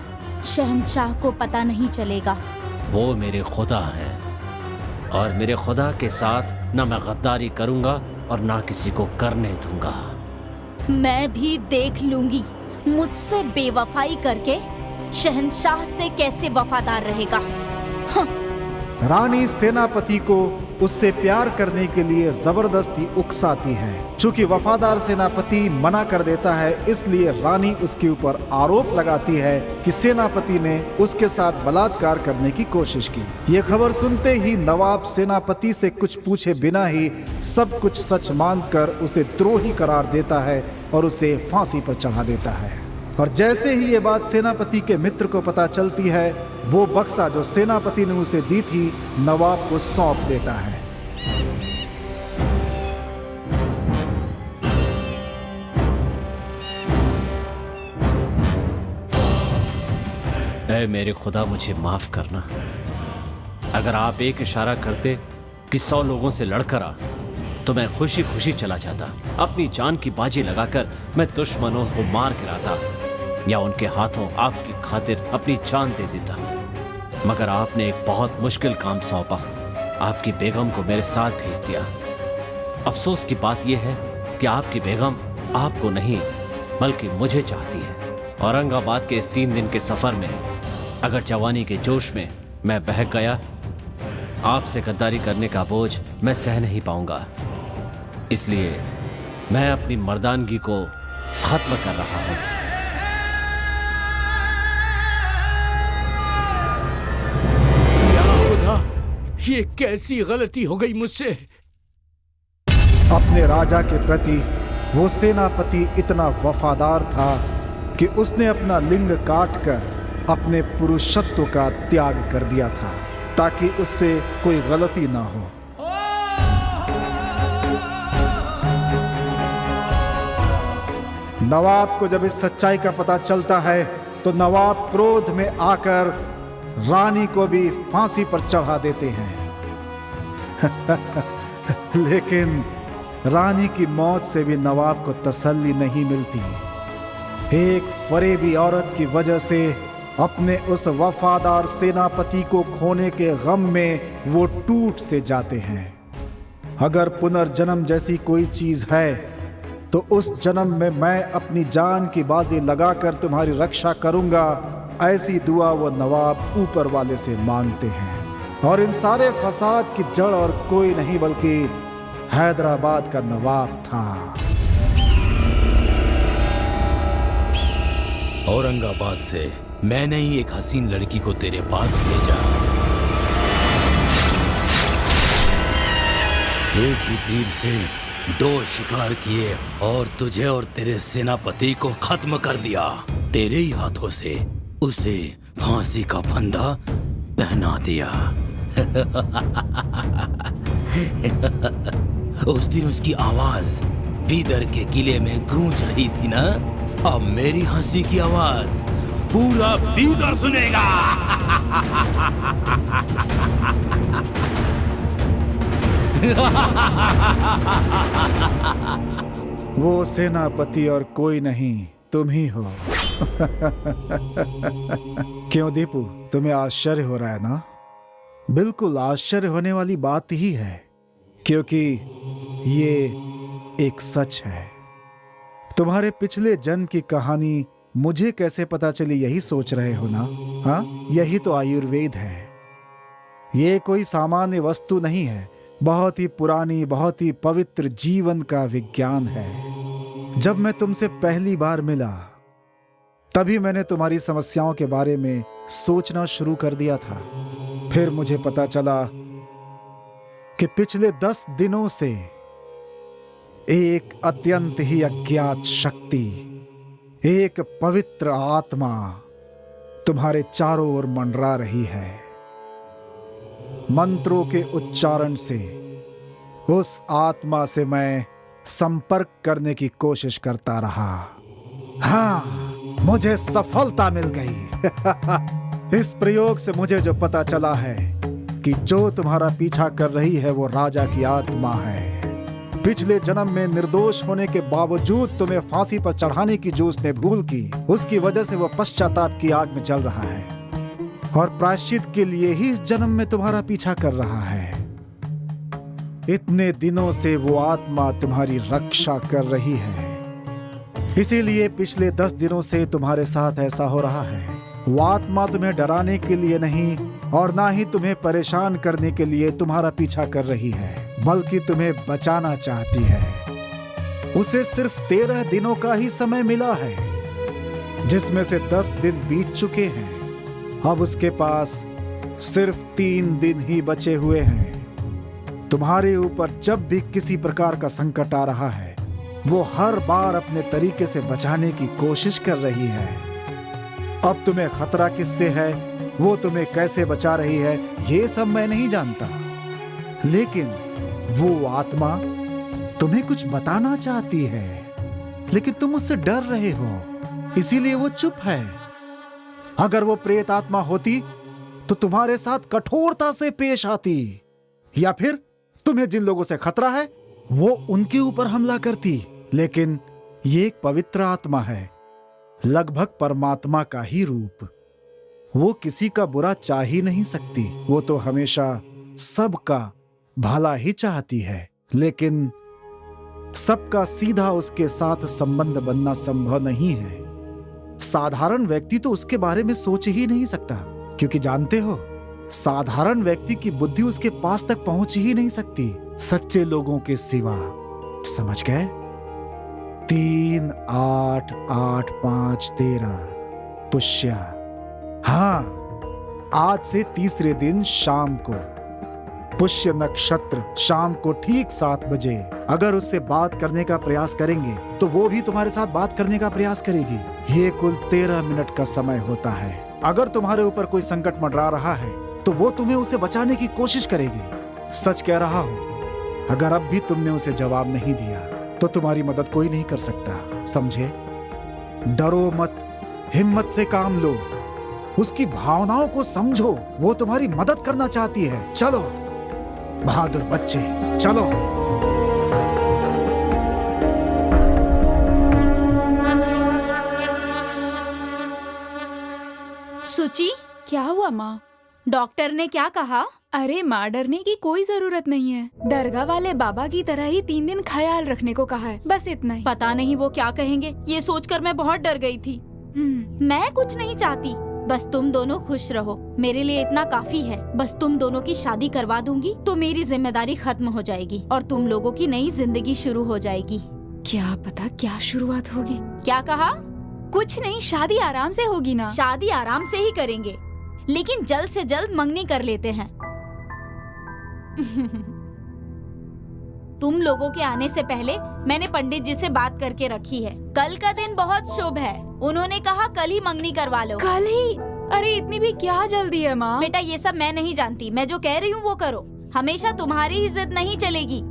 S9: शहंशाह को पता नहीं चलेगा।
S4: वो मेरे खुदा हैं और मेरे खुदा के साथ ना मैं गद्दारी करूंगा और ना किसी को करने दूंगा।
S9: मैं भी देख लूंगी मुझसे बेवफाई करके शहंशाह से कैसे वफादार रहेगा। हाँ।
S2: रानी सेनापति को उससे प्यार करने के लिए जबरदस्ती उकसाती है। चूंकि वफादार सेनापति मना कर देता है, इसलिए रानी उसके ऊपर आरोप लगाती है कि सेनापति ने उसके साथ बलात्कार करने की कोशिश की। ये खबर सुनते ही नवाब सेनापति से कुछ पूछे बिना ही सब कुछ सच मानकर उसे द्रोही करार देता है और उसे फांसी पर चढ़ा देता है। और जैसे ही ये बात सेनापति के मित्र को पता चलती है, वो बक्सा जो सेनापति ने उसे दी थी नवाब को सौंप देता है।
S4: ऐ मेरे खुदा, मुझे माफ करना। अगर आप एक इशारा करते कि 100 लोगों से लड़कर आ तो मैं खुशी खुशी चला जाता। अपनी जान की बाजी लगाकर मैं दुश्मनों को मार गिराता या उनके हाथों आपकी खातिर अपनी जान दे देता। मगर आपने एक बहुत मुश्किल काम सौंपा, आपकी बेगम को मेरे साथ भेज दिया। अफसोस की बात यह है कि आपकी बेगम आपको नहीं बल्कि मुझे चाहती है। औरंगाबाद के इस 3 दिन के सफर में अगर जवानी के जोश में मैं बहक गया, आपसे गद्दारी करने का बोझ मैं सह नहीं पाऊंगा। इसलिए मैं अपनी मर्दानगी को खत्म कर रहा हूं।
S5: ये कैसी गलती हो गई मुझसे।
S2: अपने राजा के प्रति वो सेनापति इतना वफादार था कि उसने अपना लिंग काटकर अपने पुरुषत्व का त्याग कर दिया था ताकि उससे कोई गलती ना हो। नवाब को जब इस सच्चाई का पता चलता है तो नवाब क्रोध में आकर रानी को भी फांसी पर चढ़ा देते हैं। लेकिन रानी की मौत से भी नवाब को तसल्ली नहीं मिलती। एक फरेबी औरत की वजह से अपने उस वफादार सेनापति को खोने के गम में वो टूट से जाते हैं। अगर पुनर्जन्म जैसी कोई चीज है तो उस जन्म में मैं अपनी जान की बाजी लगाकर तुम्हारी रक्षा करूंगा, ऐसी दुआ वो नवाब ऊपर वाले से मांगते हैं। और इन सारे फसाद की जड़ और कोई नहीं बल्कि हैदराबाद का नवाब था।
S5: औरंगाबाद से मैंने ही एक हसीन लड़की को तेरे पास भेजा। एक ही तीर से 2 शिकार किए और तुझे और तेरे सेनापति को खत्म कर दिया। तेरे ही हाथों से उसे फांसी का फंदा पहना दिया। उस दिन उसकी आवाज बीदर के किले में गूंज रही थी ना, अब मेरी हंसी की आवाज पूरा बीदर सुनेगा।
S2: वो सेनापति और कोई नहीं, तुम ही हो। क्यों दीपू, तुम्हें आश्चर्य हो रहा है ना? बिल्कुल आश्चर्य होने वाली बात ही है, क्योंकि ये एक सच है। तुम्हारे पिछले जन्म की कहानी मुझे कैसे पता चली, यही सोच रहे हो ना? हाँ, यही तो आयुर्वेद है। ये कोई सामान्य वस्तु नहीं है, बहुत ही पुरानी, बहुत ही पवित्र जीवन का विज्ञान है। जब मैं तुमसे पहली बार मिला तभी मैंने तुम्हारी समस्याओं के बारे में सोचना शुरू कर दिया था। फिर मुझे पता चला कि पिछले 10 दिनों से एक अत्यंत ही अज्ञात शक्ति, एक पवित्र आत्मा तुम्हारे चारों ओर मंडरा रही है। मंत्रों के उच्चारण से उस आत्मा से मैं संपर्क करने की कोशिश करता रहा। हाँ, मुझे सफलता मिल गई। इस प्रयोग से मुझे जो पता चला है कि जो तुम्हारा पीछा कर रही है वो राजा की आत्मा है। पिछले जन्म में निर्दोष होने के बावजूद तुम्हें फांसी पर चढ़ाने की जो उसने भूल की, उसकी वजह से वो पश्चाताप की आग में जल रहा है और प्रायश्चित के लिए ही इस जन्म में तुम्हारा पीछा कर रहा है। इतने दिनों से वो आत्मा तुम्हारी रक्षा कर रही है, इसीलिए पिछले 10 दिनों से तुम्हारे साथ ऐसा हो रहा है। वो आत्मा तुम्हें डराने के लिए नहीं और ना ही तुम्हें परेशान करने के लिए तुम्हारा पीछा कर रही है, बल्कि तुम्हें बचाना चाहती है। उसे सिर्फ 13 दिनों का ही समय मिला है, जिसमें से 10 दिन बीत चुके हैं। अब उसके पास सिर्फ 3 दिन ही बचे हुए हैं। तुम्हारे ऊपर जब भी किसी प्रकार का संकट आ रहा है, वो हर बार अपने तरीके से बचाने की कोशिश कर रही है। अब तुम्हें खतरा किससे है, वो तुम्हें कैसे बचा रही है, ये सब मैं नहीं जानता, लेकिन वो आत्मा तुम्हें कुछ बताना चाहती है, लेकिन तुम उससे डर रहे हो, इसीलिए वो चुप है। अगर वो प्रेत आत्मा होती तो तुम्हारे साथ कठोरता से पेश आती, या फिर तुम्हें जिन लोगों से खतरा है वो उनके ऊपर हमला करती। लेकिन ये एक पवित्र आत्मा है, लगभग परमात्मा का ही रूप। वो किसी का बुरा चाह ही नहीं सकती, वो तो हमेशा सबका भला ही चाहती है, लेकिन सबका सीधा उसके साथ संबंध बनना संभव नहीं है। साधारण व्यक्ति तो उसके बारे में सोच ही नहीं सकता, क्योंकि जानते हो, साधारण व्यक्ति की बुद्धि उसके पास तक पहुंच ही नहीं सकती सच्चे लोगों के सिवा। समझ गए? 3, 8, 8, 5, 13 पुष्या। हाँ, आज से तीसरे दिन शाम को पुष्य नक्षत्र शाम को ठीक 7 बजे अगर उससे बात करने का प्रयास करेंगे तो वो भी तुम्हारे साथ बात करने का प्रयास करेगी। ये कुल 13 मिनट का समय होता है। अगर तुम्हारे ऊपर कोई संकट मंडरा रहा है तो वो तुम्हें उसे बचाने की कोशिश करेगी। सच कह रहा हूँ, अगर अब भी तुमने उसे जवाब नहीं दिया तो तुम्हारी मदद कोई नहीं कर सकता, समझे? डरो मत, हिम्मत से काम लो, उसकी भावनाओं को समझो, वो तुम्हारी मदद करना चाहती है। चलो बहादुर बच्चे, चलो।
S9: सुची,
S3: क्या हुआ माँ?
S9: डॉक्टर ने क्या कहा?
S3: अरे माँ, डरने की कोई जरूरत नहीं है। दरगाह वाले बाबा की तरह ही 3 दिन ख्याल रखने को कहा है, बस इतना ही।
S9: पता नहीं वो क्या कहेंगे, ये सोचकर मैं बहुत डर गई थी। मैं कुछ नहीं चाहती, बस तुम दोनों खुश रहो, मेरे लिए इतना काफी है। बस तुम दोनों की शादी करवा दूंगी तो मेरी जिम्मेदारी खत्म हो जाएगी और तुम लोगों की नई जिंदगी शुरू हो जाएगी।
S3: क्या पता क्या शुरुआत होगी।
S9: क्या कहा?
S3: कुछ नहीं, शादी आराम से होगी ना।
S9: शादी आराम से ही करेंगे, लेकिन जल्द से जल्द मंगनी कर लेते हैं। तुम लोगों के आने से पहले मैंने पंडित जी से बात करके रखी है। कल का दिन बहुत शुभ है, उन्होंने कहा कल ही मंगनी करवा लो।
S3: कल ही? अरे इतनी भी क्या जल्दी है माँ?
S9: बेटा ये सब मैं नहीं जानती, मैं जो कह रही हूँ वो करो। हमेशा तुम्हारी ही जिद नहीं चलेगी।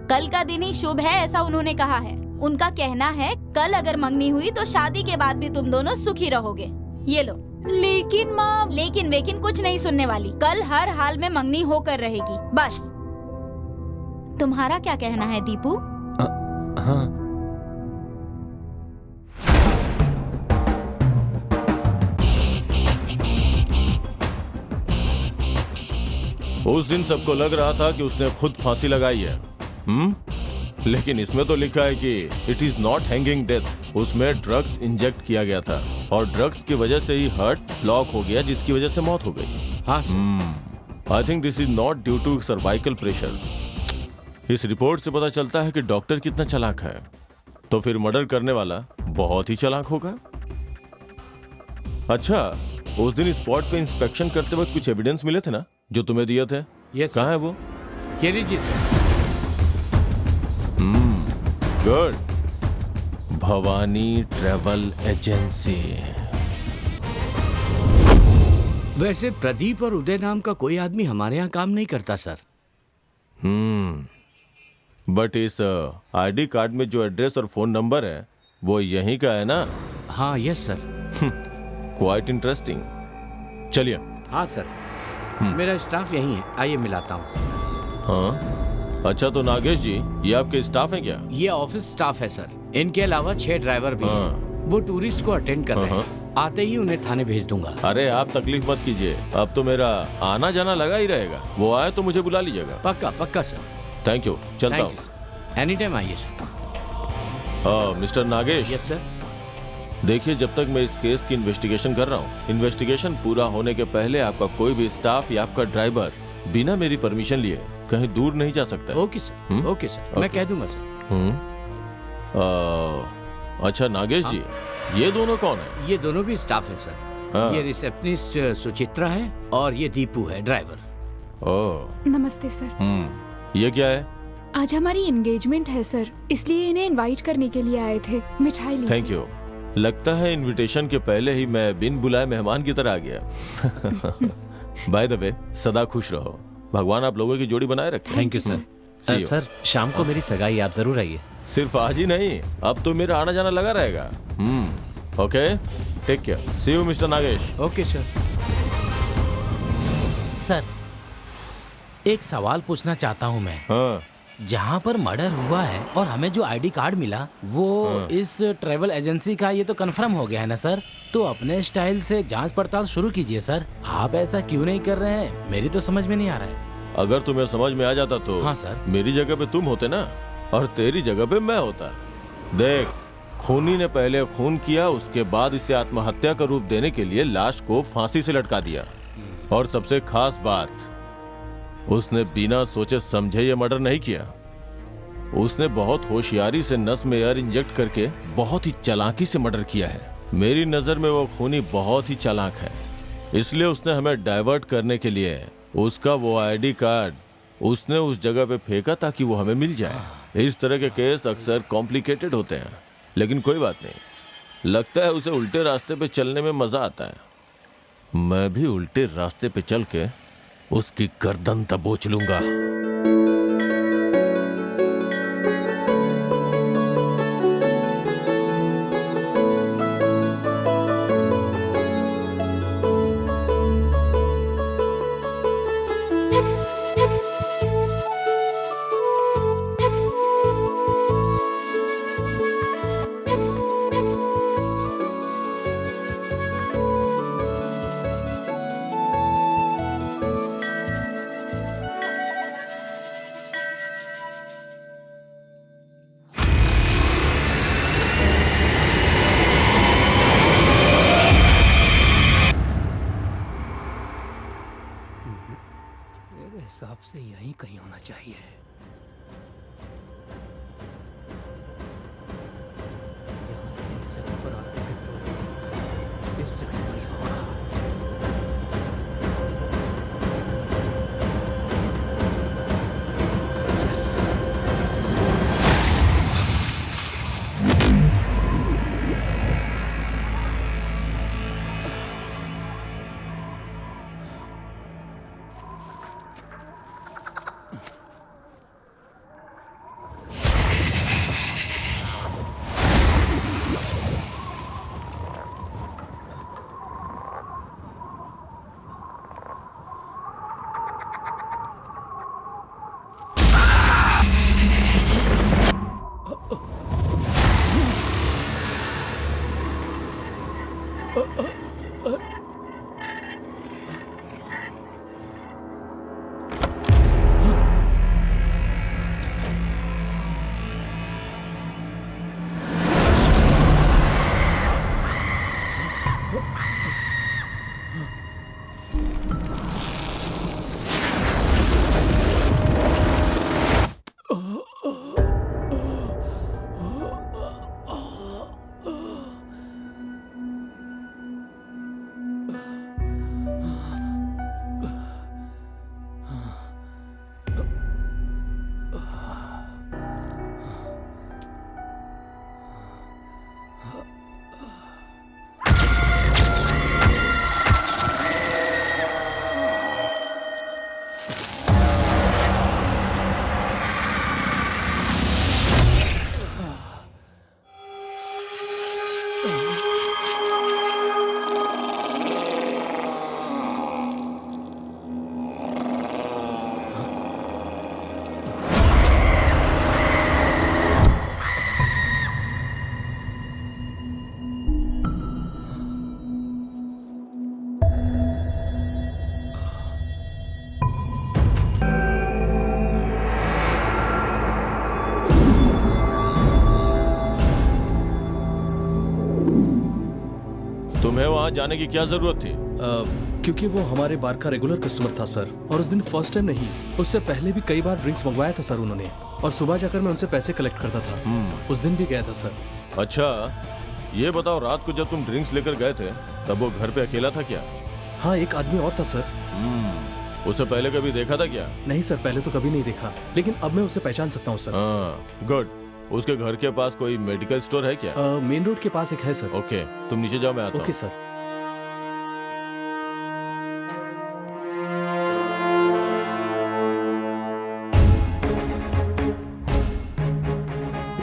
S9: कल का दिन ही शुभ है ऐसा उन्होंने कहा है। उनका कहना है कल अगर मंगनी हुई तो शादी के बाद भी तुम दोनों सुखी रहोगे। ये लो।
S3: लेकिन माँ,
S9: लेकिन वेकिन कुछ नहीं सुनने वाली, कल हर हाल में मंगनी होकर रहेगी, बस। तुम्हारा क्या कहना है दीपू?
S10: हाँ। उस दिन सबको लग रहा था कि उसने खुद फांसी लगाई है, लेकिन इसमें तो लिखा है कि it is not hanging death. उसमें ड्रग्स इंजेक्ट किया गया था और ड्रग्स की वजह से ही हार्ट ब्लॉक हो गया, जिसकी वजह से मौत हो गई।
S5: हाँ sir.
S10: I think this is not due to cervical pressure. इस रिपोर्ट से पता चलता है कि डॉक्टर कितना चालाक है, तो फिर मर्डर करने वाला बहुत ही चालाक होगा। अच्छा, उस दिन स्पॉट पे इंस्पेक्शन करते वक्त कुछ एविडेंस मिले थे ना जो तुम्हें दिए थे?
S5: यस।
S10: कहाँ है वो?
S5: ये लीजिए।
S10: गुड। Bhavani travel agency.
S5: वैसे प्रदीप और उदय नाम का कोई आदमी हमारे यहाँ काम नहीं करता सर।
S10: बट इस आईडी कार्ड में जो एड्रेस और फोन नंबर है वो यहीं का है ना?
S5: हाँ यस सर।
S10: Quite interesting. चलिए।
S5: हाँ सर, मेरा स्टाफ यहीं है, आइए मिलाता हूँ।
S10: हाँ अच्छा, तो नागेश जी ये आपके स्टाफ हैं क्या?
S5: ये ऑफिस स्टाफ है सर। इनके अलावा 6 ड्राइवर भी हैं। वो टूरिस्ट को अटेंड कर रहे हैं। आते ही उन्हें थाने भेज दूंगा।
S10: अरे आप तकलीफ मत कीजिए, अब तो मेरा आना जाना लगा ही रहेगा। वो आए तो मुझे बुला लीजिएगा।
S5: पक्का पक्का सर।
S10: थैंक यू, चलता हूँ।
S5: एनी टाइम आइए sir.
S10: Mister Nagesh.
S5: Yes sir.
S10: देखिए, जब तक मैं इस केस की इन्वेस्टिगेशन कर रहा हूँ, इन्वेस्टिगेशन पूरा होने के पहले आपका कोई भी स्टाफ या आपका ड्राइवर बिना मेरी परमिशन लिए कहीं दूर नहीं जा सकता है।
S5: Okay sir. ओके सर, मैं कह दूंगा सर।
S10: अच्छा नागेश जी, ये दोनों कौन है?
S5: ये दोनों भी स्टाफ है सर। ये रिसेप्शनिस्ट सुचित्रा है और ये दीपू है ड्राइवर।
S10: ओह
S3: नमस्ते सर।
S10: ये क्या है?
S3: आज हमारी एंगेजमेंट है सर, इसलिए इन्हें इनवाइट करने के लिए आए थे। मिठाई लीजिए।
S10: Thank you. लगता है इनविटेशन के पहले ही मैं बिन बुलाए मेहमान की तरह आ गया। बाय द वे, सदा खुश रहो। भगवान आप लोगों की जोड़ी बनाए रखे।
S4: Thank you sir. सर शाम को मेरी सगाई, आप जरूर आइए।
S10: सिर्फ आज ही नहीं, अब तो मेरा आना जाना लगा रहेगा। Okay, take care. See you mister Nagesh.
S5: Okay sir.
S12: Sir एक सवाल पूछना चाहता हूँ मैं।
S10: हाँ।
S12: जहाँ पर मर्डर हुआ है और हमें जो आईडी कार्ड मिला वो इस ट्रैवल एजेंसी का, ये तो कंफर्म हो गया है ना सर? तो अपने स्टाइल से जांच पड़ताल शुरू कीजिए सर। आप ऐसा क्यों नहीं कर रहे हैं, मेरी तो समझ में नहीं आ रहा है।
S10: अगर तुम्हें समझ में आ जाता तो
S12: हाँ सर,
S10: मेरी जगह पे तुम होते ना, और तेरी जगह पे मैं होता। देख, खूनी ने पहले खून किया, उसके बाद इसे आत्महत्या का रूप देने के लिए लाश को फांसी से लटका दिया। और सबसे खास बात, उसने बिना सोचे समझे ये मर्डर नहीं किया। उसने बहुत होशियारी से नस में एयर इंजेक्ट करके बहुत ही चालाकी से मर्डर किया है। मेरी नजर में वो खूनी बहुत ही चालाक है, इसलिए उसने हमें डाइवर्ट करने के लिए उसका वो आईडी कार्ड उसने उस जगह पे फेंका ताकि वो हमें मिल जाए। इस तरह के केस अक्सर कॉम्प्लिकेटेड होते हैं, लेकिन कोई बात नहीं। लगता है उसे उल्टे रास्ते पे चलने में मजा आता है। मैं भी उल्टे रास्ते पे चल के उसकी गर्दन दबोच लूंगा।
S1: मेरे हिसाब से यहीं कहीं होना चाहिए। यहाँ से इस जगह पर आते हैं तो इस जगह पर ही होगा।
S10: तुम्हें वहां जाने की क्या जरूरत थी?
S11: क्योंकि वो हमारे बार का रेगुलर कस्टमर था सर, और उस दिन फर्स्ट टाइम नहीं, उससे पहले भी कई बार ड्रिंक्स मंगवाया था सर उन्होंने, और सुबह जाकर मैं उनसे पैसे कलेक्ट करता था। उस दिन भी गया था सर।
S10: अच्छा, ये बताओ, रात को जब तुम ड्रिंक्स लेकर गए थे तब वो घर पे अकेला था क्या?
S11: हाँ, एक आदमी और था सर।
S10: उसे पहले कभी देखा था क्या?
S11: नहीं सर, पहले तो कभी नहीं देखा, लेकिन अब मैं उसे पहचान सकता हूँ सर।
S10: हाँ, गुड। उसके घर के पास कोई मेडिकल स्टोर है क्या?
S11: मेन रोड के पास एक है सर।
S10: ओके, तुम नीचे जाओ, मैं आता हूँ।
S11: Okay sir.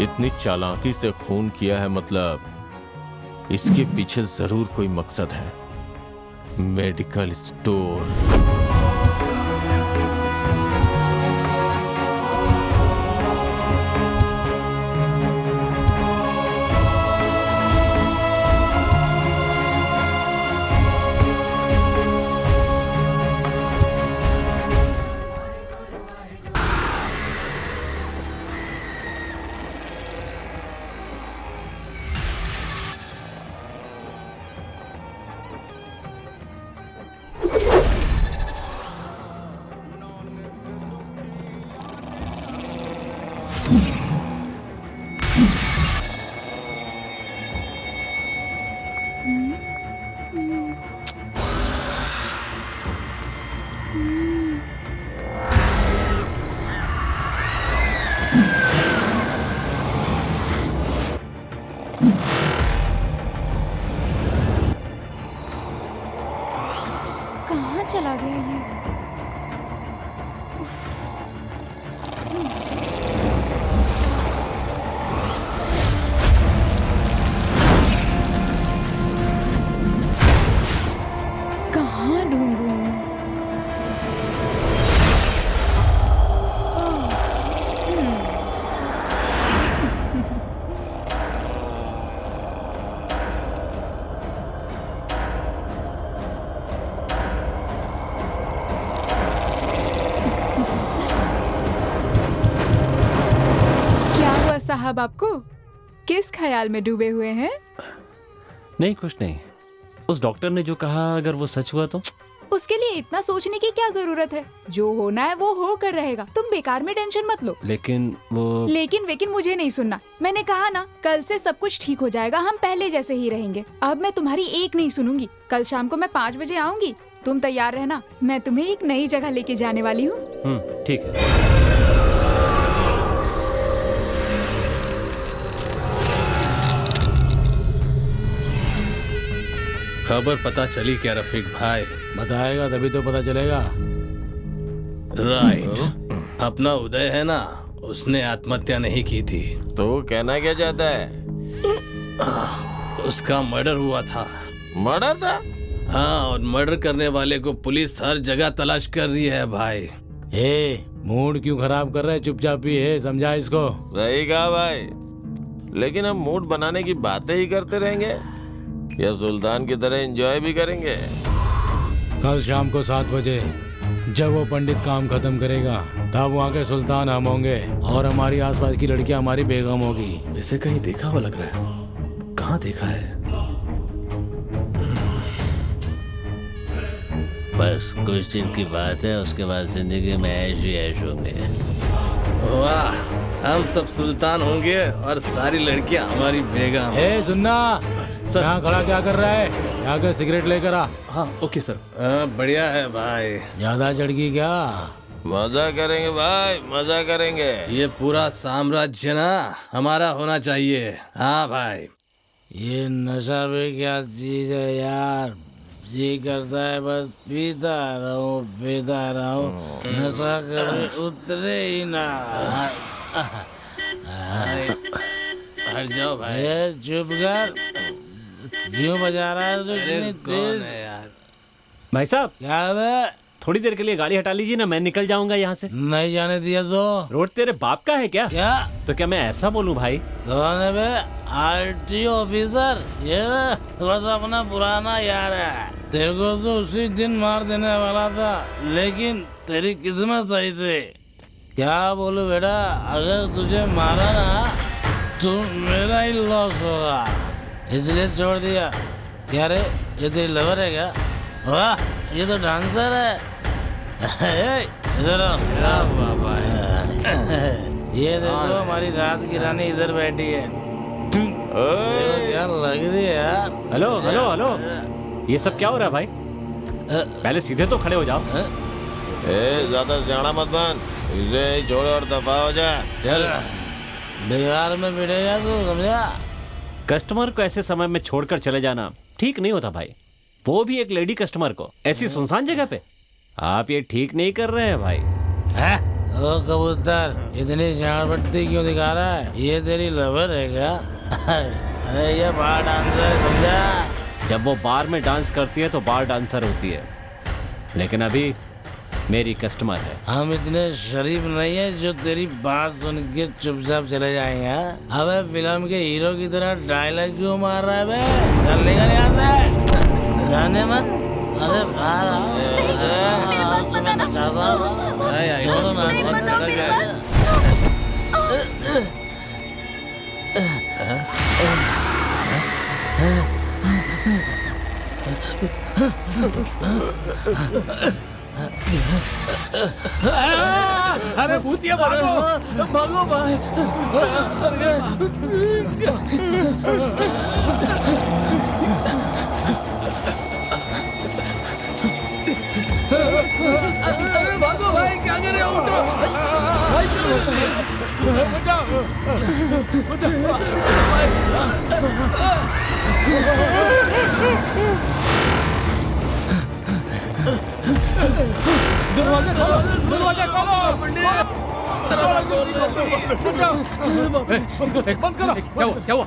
S10: इतनी चालाकी से खून किया है, मतलब इसके पीछे जरूर कोई मकसद है। Medical store.
S3: अब आपको किस ख्याल में डूबे हुए हैं?
S4: नहीं, कुछ नहीं। उस डॉक्टर ने जो कहा अगर वो सच हुआ तो
S3: उसके लिए इतना सोचने की क्या जरूरत है? जो होना है वो हो कर रहेगा। तुम बेकार में टेंशन मत लो।
S4: लेकिन
S3: लेकिन मुझे नहीं सुनना। मैंने कहा ना, कल से सब कुछ ठीक हो जाएगा। हम पहले जैसे ही रहेंगे। अब मैं तुम्हारी एक नहीं सुनूंगी। कल शाम को मैं 5 बजे आऊंगी। तुम तैयार रहना। मैं तुम्हें एक नई जगह लेके जाने वाली हूँ।
S4: ठीक है।
S8: खबर पता चली क्या रफीक भाई?
S12: बताएगा तभी तो पता चलेगा।
S8: राइट। अपना उदय है ना, उसने आत्महत्या नहीं की थी।
S10: तो कहना क्या चाहता है?
S8: उसका मर्डर हुआ था।
S10: मर्डर था?
S8: हाँ, और मर्डर करने वाले को पुलिस हर जगह तलाश कर रही है भाई।
S12: मूड क्यों खराब कर रहा है? चुपचाप ही है, समझा इसको।
S10: सही कहा भाई, लेकिन हम मूड बनाने की बातें ही करते रहेंगे या सुल्तान की तरह एंजॉय भी करेंगे?
S12: कल शाम को 7 बजे जब वो पंडित काम खत्म करेगा तब वहाँ के सुल्तान हम होंगे और हमारी आसपास की लड़कियां हमारी बेगम होगी।
S8: इसे कहीं देखा हुआ लग रहा है। कहाँ देखा है?
S4: बस कुछ दिन की बात है, उसके बाद जिंदगी में ऐश ही ऐश होंगे।
S8: वाह, हम सब सुल्तान होंगे और सारी लड़कियां हमारी बेगम।
S12: सुनना सर, यहाँ खड़ा क्या कर रहा है? जाकर सिगरेट लेकर आ।
S8: हाँ ओके सर। बढ़िया है भाई।
S12: ज्यादा चढ़गी क्या?
S10: मजा करेंगे भाई, मजा करेंगे।
S8: ये पूरा साम्राज्य ना हमारा होना चाहिए। हाँ भाई।
S12: ये नशा भी क्या चीज है यार? जी करता है बस पीता रहूं। नशा कभी उतरे ही ना।
S8: हट जाओ भाई।
S12: चुप कर। क्यों बजा रहा है तो इतनी तेज?
S4: भाई साहब,
S12: क्या है?
S4: थोड़ी देर के लिए गाड़ी हटा लीजिए ना, मैं निकल जाऊंगा यहाँ से।
S12: नहीं जाने दिया तो?
S4: रोड तेरे बाप का है क्या?
S12: क्या?
S4: तो क्या मैं ऐसा बोलूं भाई?
S12: कौन है बे? RTO officer? ये बस अपना पुराना यार है। तेरे को तो उसी दिन मार देने वाला था, लेकिन तेरी किस्मत सही थी। क्या बोलूं बेटा, अगर तुझे मारा ना तो मेरा ही लॉस होगा, इसलिए छोड़ दिया। क्या रे, ये तेरी लवर है क्या? वाह, ये तो डांसर है। इधर आओ। ये देखो हमारी रात की रानी इधर बैठी है। क्या लग रही है यार?
S4: हेलो हेलो हेलो, ये सब क्या हो रहा है भाई? पहले सीधे तो खड़े हो जाओ।
S10: ज्यादा जाना मत बन, इसे छोड़ और दफा हो जा।
S12: चल, बिहार में मिलेगा तू, समझा?
S4: कस्टमर को ऐसे समय में छोड़कर चले जाना ठीक नहीं होता भाई, वो भी एक लेडी कस्टमर को ऐसी सुनसान जगह पे। आप ये ठीक नहीं कर रहे हैं भाई।
S12: ओ कबूतर, इतनी झाड़पट्टी क्यों दिखा रहा है? ये तेरी लवर है क्या? अरे ये बार डांसर है, समझा?
S4: जब वो बार में डांस करती है तो बार डांसर होती है, लेकिन अभी मेरी कस्टमर है।
S12: हम इतने शरीफ नहीं है जो तेरी बात सुन के चुपचाप चले जाएंगे। अबे फिल्म के हीरो की तरह डायलॉग क्यों मार रहा है बे? चल निकल यहाँ से, जाने मत। अरे बाहर आओ।
S9: मेरे पास पता ना। नहीं पता मेरे पास।
S12: अरे भूतिया, भागो भागो भाई।
S6: अरे भागो भाई, क्या कर रहे हो? उठो भाई, बचाओ बचाओ। दरवाजा खोलो, दरवाजा खोलो। बंद करो।
S1: क्या हुआ? क्या हुआ?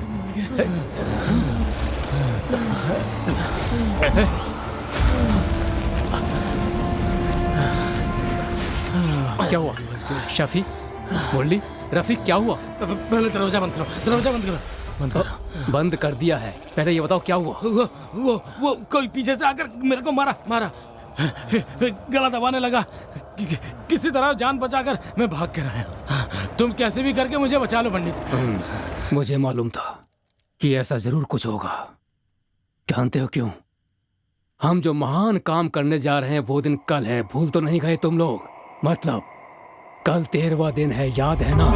S1: क्या हुआ? शफी, मुरली, रफीक, क्या हुआ?
S12: पहले दरवाजा बंद करो, दरवाजा बंद करो। बंद करो।
S1: बंद कर दिया है, पहले ये बताओ क्या हुआ?
S12: वो कोई पीछे से आकर मेरे को मारा। फिर गला दबाने लगा। किसी तरह जान बचाकर मैं भाग कर आया। तुम कैसे भी करके मुझे बचा लो पंडित।
S1: मुझे मालूम था कि ऐसा जरूर कुछ होगा। जानते हो क्यों? हम जो महान काम करने जा रहे हैं वो दिन कल है, भूल तो नहीं गए तुम लोग? मतलब कल 13वां दिन है, याद है ना?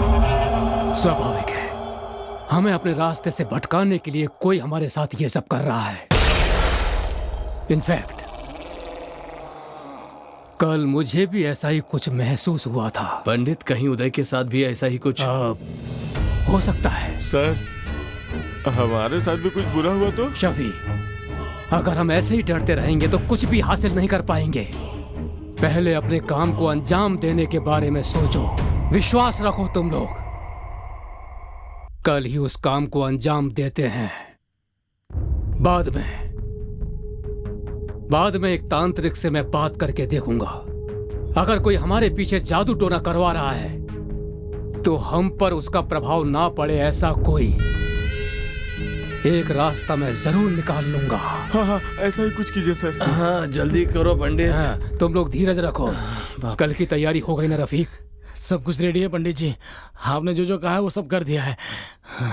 S1: स्वाभाविक है, हमें अपने रास्ते से भटकाने के लिए कोई हमारे साथ ये सब कर रहा है। इनफैक्ट कल मुझे भी ऐसा ही कुछ महसूस हुआ था।
S11: पंडित, कहीं उदय के साथ भी ऐसा ही कुछ
S1: हो सकता है।
S10: सर, हमारे साथ भी कुछ बुरा हुआ तो?
S1: शफी, अगर हम ऐसे ही डरते रहेंगे तो कुछ भी हासिल नहीं कर पाएंगे। पहले अपने काम को अंजाम देने के बारे में सोचो। विश्वास रखो तुम लोग, कल ही उस काम को अंजाम देते हैं। बाद में एक तांत्रिक से मैं बात करके देखूंगा। अगर कोई हमारे पीछे जादू टोना करवा रहा है तो हम पर उसका प्रभाव ना पड़े, ऐसा कोई एक रास्ता मैं जरूर निकाल लूंगा।
S10: हाँ, ऐसा ही कुछ कीजिए सर।
S11: हाँ, जल्दी करो पंडित।
S1: हाँ, तुम लोग धीरज रखो। कल की तैयारी हो गई ना रफीक?
S12: सब कुछ रेडी है पंडित जी, आपने जो जो कहा है वो सब कर दिया है।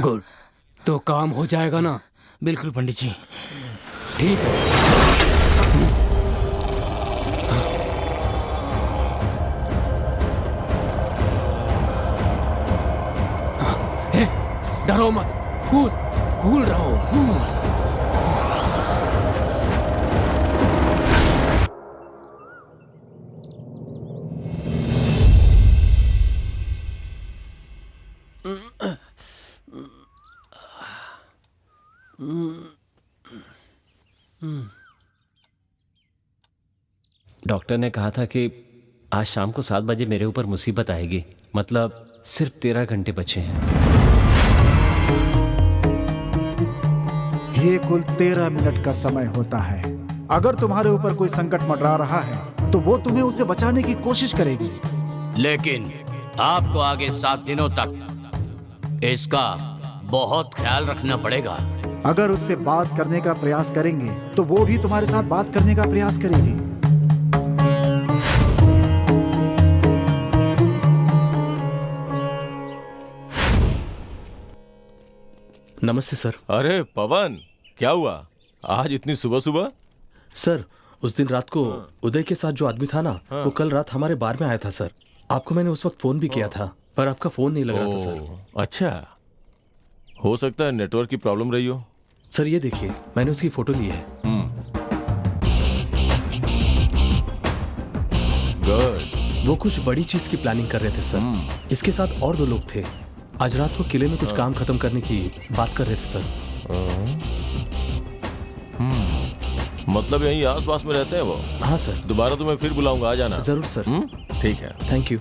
S1: गुड, तो काम हो जाएगा ना?
S12: बिल्कुल पंडित जी।
S1: ठीक है। डरो मत, कूल रहो, कूल।
S4: डॉक्टर ने कहा था कि आज शाम को 7 बजे मेरे ऊपर मुसीबत आएगी। मतलब सिर्फ 13 घंटे बचे हैं।
S2: ये कुल 13 मिनट का समय होता है। अगर तुम्हारे ऊपर कोई संकट मंडरा रहा है तो वो तुम्हें उसे बचाने की कोशिश करेगी,
S5: लेकिन आपको आगे 7 दिनों तक इसका बहुत ख्याल रखना पड़ेगा।
S2: अगर उससे बात करने का प्रयास करेंगे तो वो भी तुम्हारे साथ बात करने का प्रयास करेगी।
S11: नमस्ते सर।
S10: अरे पवन, क्या हुआ आज इतनी सुबह सुबह?
S11: सर, उस दिन रात को उदय के साथ जो आदमी था ना, वो कल रात हमारे बार में आया था सर। आपको मैंने उस वक्त फोन भी किया था पर आपका फोन नहीं लग रहा था सर।
S10: अच्छा, हो सकता है नेटवर्क की प्रॉब्लम रही हो।
S11: सर ये देखिए, मैंने उसकी फोटो ली है।
S10: गुड।
S11: वो कुछ बड़ी चीज की प्लानिंग कर रहे थे सर। इसके साथ और 2 लोग थे। आज रात को किले में कुछ काम खत्म करने की बात कर रहे थे सर।
S10: मतलब यहीं आस पास में रहते हैं वो?
S11: हाँ सर।
S10: दोबारा तुम्हें फिर बुलाऊंगा, आ जाना।
S11: जरूर सर।
S10: ठीक है,
S11: थैंक यू।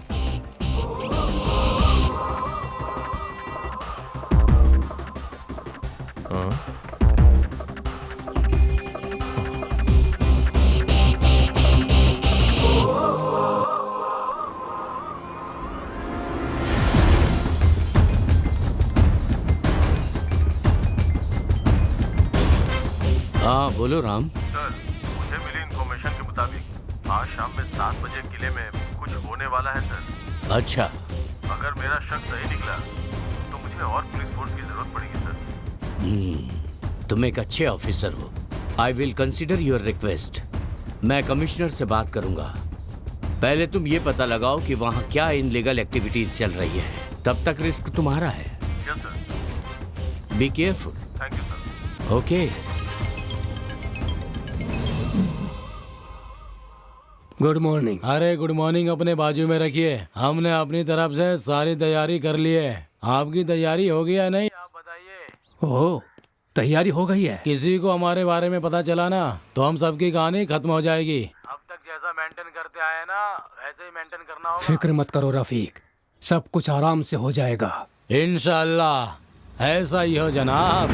S5: हाँ बोलो राम।
S10: सर, मुझे मिली इंफॉर्मेशन के मुताबिक आज शाम में 7 बजे किले में कुछ होने वाला है सर।
S5: अच्छा,
S10: अगर मेरा शक सही निकला तो मुझे और पुलिस फोर्स की जरूरत पड़ेगी सर।
S5: तुम एक अच्छे ऑफिसर हो। I will consider your request. मैं कमिश्नर से बात करूंगा। पहले तुम ये पता लगाओ कि वहाँ क्या इनलीगल एक्टिविटीज चल रही है, तब तक रिस्क तुम्हारा है।
S10: Yes sir.
S5: Be careful.
S10: Thank you sir.
S5: Okay.
S1: Good morning.
S12: अरे गुड मॉर्निंग अपने बाजू में रखिए। हमने अपनी तरफ से सारी तैयारी कर ली है। आपकी तैयारी हो गई है नहीं, आप बताइए।
S1: ओह, तैयारी हो गई है।
S12: किसी को हमारे बारे में पता चला ना तो हम सबकी कहानी खत्म हो जाएगी। अब तक जैसा मेंटेन करते आए ना वैसे ही मेंटेन करना होगा।
S1: फिक्र मत करो रफीक, सब कुछ आराम से हो जाएगा।
S12: इंशाअल्लाह ऐसा ही हो जनाब।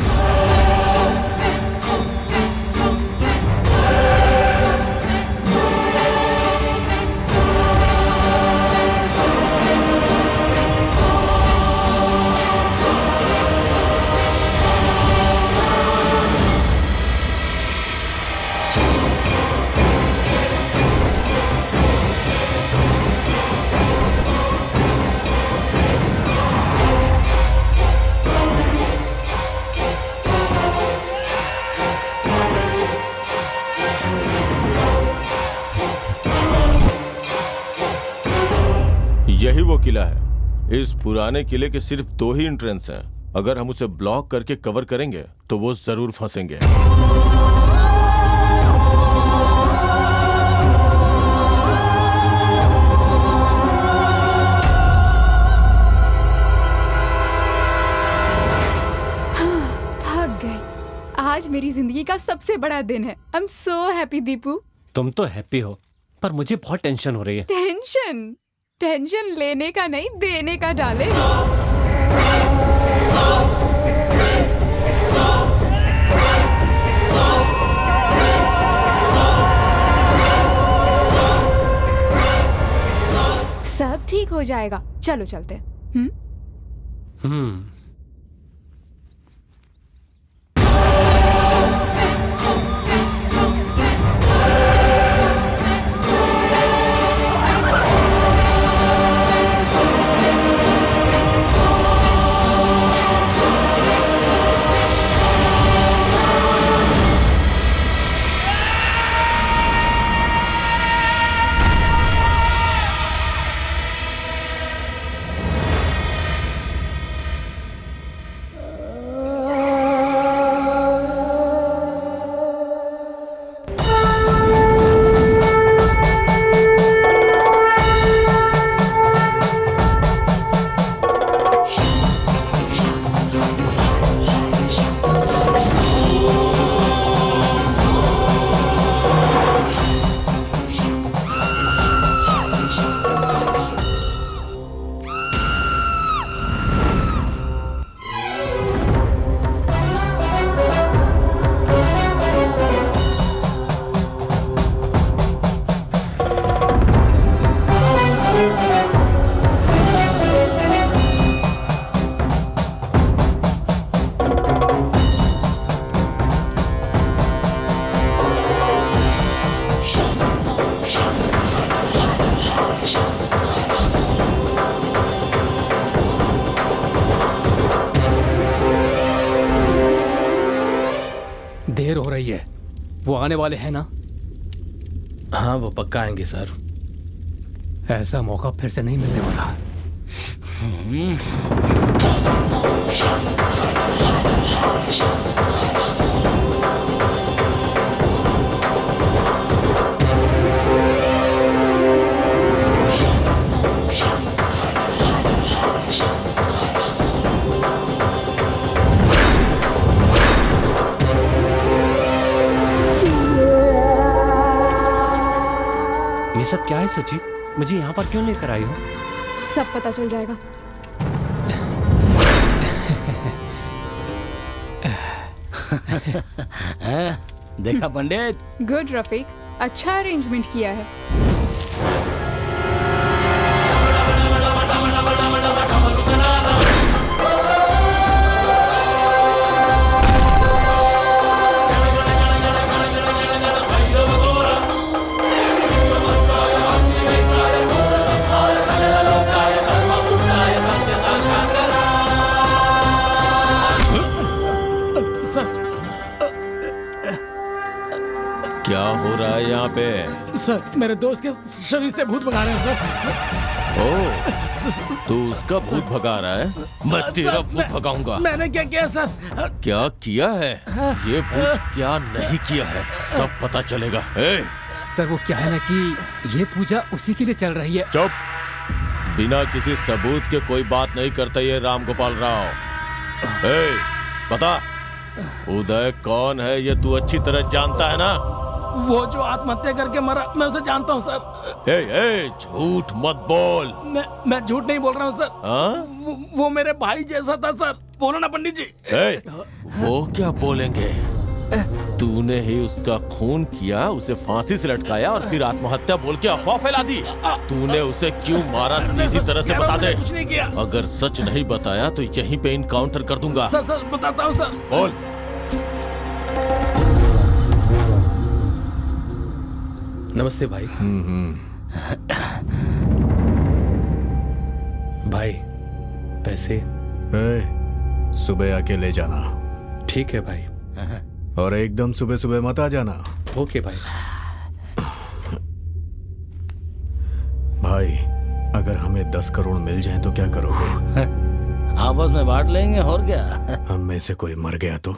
S10: किला है। इस पुराने किले के सिर्फ 2 ही एंट्रेंस हैं। अगर हम उसे ब्लॉक करके कवर करेंगे तो वो जरूर फंसेंगे।
S3: थक गए। आज मेरी जिंदगी का सबसे बड़ा दिन है। I am so happy Deepu.
S4: तुम तो हैप्पी हो, पर मुझे बहुत टेंशन हो रही है।
S3: टेंशन लेने का नहीं, देने का डाले। सब ठीक हो जाएगा। चलो चलते हैं।
S1: देर हो रही है। वो आने वाले हैं ना?
S8: हाँ, वो पक्का आएंगे सर।
S1: ऐसा मौका फिर से नहीं मिलने वाला।
S4: ये सब क्या है सुची? मुझे यहाँ पर क्यों लेकर आई हो?
S3: सब पता चल जाएगा।
S12: देखा पंडित?
S3: गुड रफीक, अच्छा अरेंजमेंट किया है।
S10: क्या हो रहा है यहाँ पे?
S6: सर, मेरे दोस्त के शरीर से भूत भगा रहे हैं सर।
S10: ओह, तू उसका भूत भगा रहा है? मैं तेरा भूत भगाऊंगा।
S6: मैंने क्या किया सर?
S10: क्या किया है? ये भूत क्या नहीं किया है, सब पता चलेगा।
S1: सर, वो क्या है ना कि ये पूजा उसी के लिए चल रही है।
S10: चुप! बिना किसी सबूत के कोई बात नहीं करता ये राम गोपाल राव। बता, उदय कौन है ये तू अच्छी तरह जानता है ना?
S6: वो जो आत्महत्या करके मरा, मैं उसे जानता हूँ सर।
S10: झूठ मत बोल।
S6: मैं झूठ नहीं बोल रहा हूँ सर। वो मेरे भाई जैसा था सर। बोलो ना पंडित जी।
S10: वो क्या बोलेंगे? तूने ही उसका खून किया, उसे फांसी से लटकाया और फिर आत्महत्या बोल के अफवाह फैला दी। तूने उसे क्यों मारा, सीधी तरह से बता दे।
S6: कुछ नहीं किया।
S10: अगर सच नहीं बताया तो यहीं पे इनकाउंटर कर दूंगा।
S6: सर बताता हूँ सर।
S10: बोल।
S8: नमस्ते भाई। भाई, पैसे?
S2: सुबह आके ले जाना।
S8: ठीक है भाई।
S2: और एकदम सुबह सुबह मत आ जाना।
S8: ओके भाई।
S2: भाई,
S6: अगर हमें 10 करोड़ मिल जाए तो क्या करोगे?
S12: आपस में बांट लेंगे और क्या।
S6: हम में से कोई मर गया तो?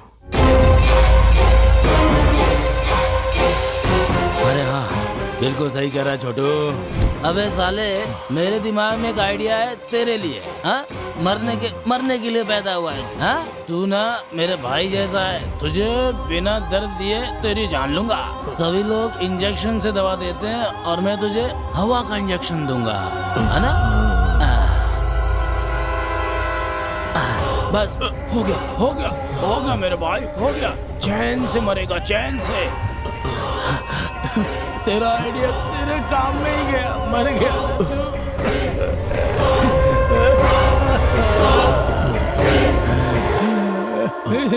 S12: अरे हाँ, बिल्कुल सही कह रहा है छोटू। अबे साले, मेरे दिमाग में एक आइडिया है तेरे लिए। हाँ, मरने के लिए पैदा हुआ है। हाँ, तू ना मेरे भाई जैसा है, तुझे बिना दर्द दिए तेरी जान लूंगा। सभी लोग इंजेक्शन से दवा देते हैं और मैं तुझे हवा का इंजेक्शन दूंगा, है ना? बस हो गया मेरे भाई, हो गया। चैन से मरेगा, चैन से। तेरा आइडिया तेरे काम में ही गया, मर गया।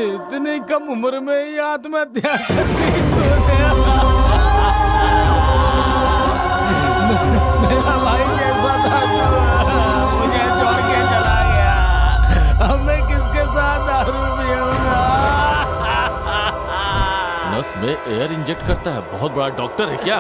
S12: इतनी कम उम्र में ही आत्महत्या कर दी तूने। मेरा भाई कैसा था, मुझे छोड़ के चला गया। अब मैं किसके साथ दारू पीऊंगा?
S10: नस में एयर इंजेक्ट करता है, बहुत बड़ा डॉक्टर है क्या?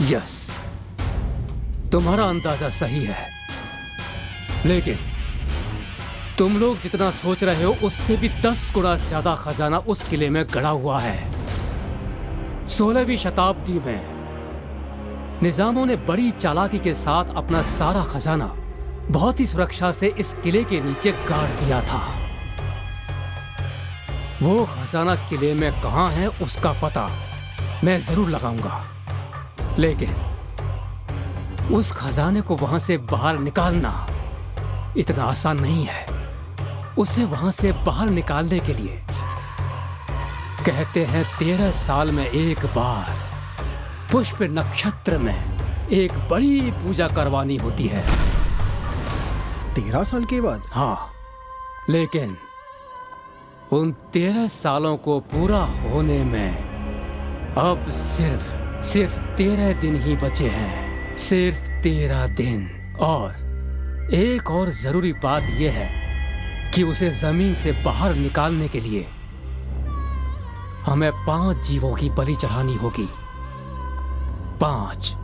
S1: यस, तुम्हारा अंदाजा सही है, लेकिन तुम लोग जितना सोच रहे हो उससे भी 10 गुना ज्यादा खजाना उस किले में गड़ा हुआ है। 16वीं शताब्दी में निजामों ने बड़ी चालाकी के साथ अपना सारा खजाना बहुत ही सुरक्षा से इस किले के नीचे गाड़ दिया था। वो खजाना किले में कहां है उसका पता मैं जरूर लगाऊंगा, लेकिन उस खजाने को वहां से बाहर निकालना इतना आसान नहीं है। उसे वहां से बाहर निकालने के लिए कहते हैं 13 साल में एक बार पुष्प नक्षत्र में एक बड़ी पूजा करवानी होती है।
S2: 13 साल के बाद?
S1: हाँ, लेकिन उन 13 सालों को पूरा होने में अब सिर्फ 13 दिन ही बचे हैं। सिर्फ 13 दिन। और एक और जरूरी बात यह है कि उसे जमीन से बाहर निकालने के लिए हमें 5 जीवों की बलि चढ़ानी होगी। 5।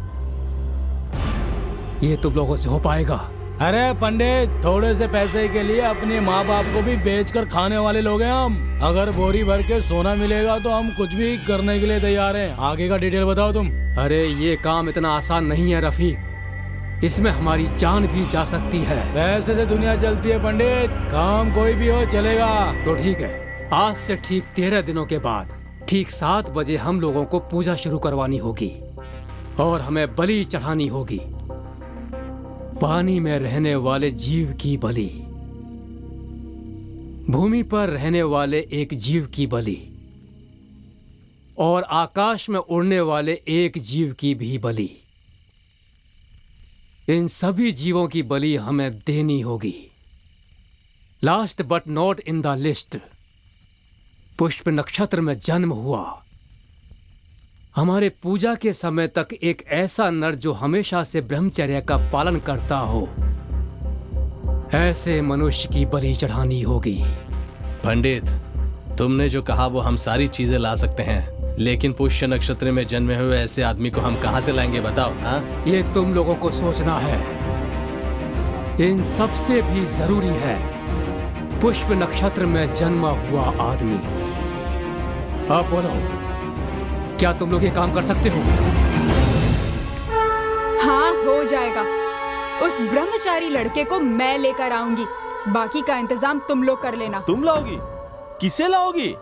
S1: ये तुम लोगों से हो पाएगा?
S12: अरे पंडित, थोड़े से पैसे के लिए अपने माँ बाप को भी बेचकर खाने वाले लोग हैं हम। अगर बोरी भर के सोना मिलेगा तो हम कुछ भी करने के लिए तैयार हैं। आगे का डिटेल बताओ तुम।
S1: अरे ये काम इतना आसान नहीं है रफीक, इसमें हमारी जान भी जा सकती है।
S12: पैसे से दुनिया चलती है पंडित, काम कोई भी हो चलेगा।
S1: तो ठीक है, आज से ठीक 13 दिनों के बाद ठीक 7 बजे हम लोगों को पूजा शुरू करवानी होगी और हमें बलि चढ़ानी होगी। पानी में रहने वाले जीव की बलि, भूमि पर रहने वाले एक जीव की बलि और आकाश में उड़ने वाले एक जीव की भी बलि। इन सभी जीवों की बलि हमें देनी होगी। Last but not in the list, पुष्प नक्षत्र में जन्म हुआ। हमारे पूजा के समय तक एक ऐसा नर जो हमेशा से ब्रह्मचर्य का पालन करता हो, ऐसे मनुष्य की बलि चढ़ानी होगी।
S8: पंडित, तुमने जो कहा वो हम सारी चीजें ला सकते हैं, लेकिन पुष्य नक्षत्र में जन्मे हुए ऐसे आदमी को हम कहां से लाएंगे बताओ। हाँ, ये
S1: तुम लोगों को सोचना है। इन सबसे भी जरूरी है पुष्प नक्षत्र में जन्मा हुआ आदमी। अब बोलो, क्या तुम लोग ये काम कर सकते हो?
S3: हाँ, हो जाएगा। उस ब्रह्मचारी लड़के को मैं लेकर आऊंगी, बाकी का इंतजाम तुम लोग कर लेना।
S10: तुम लाओगी? किसे लाओगी?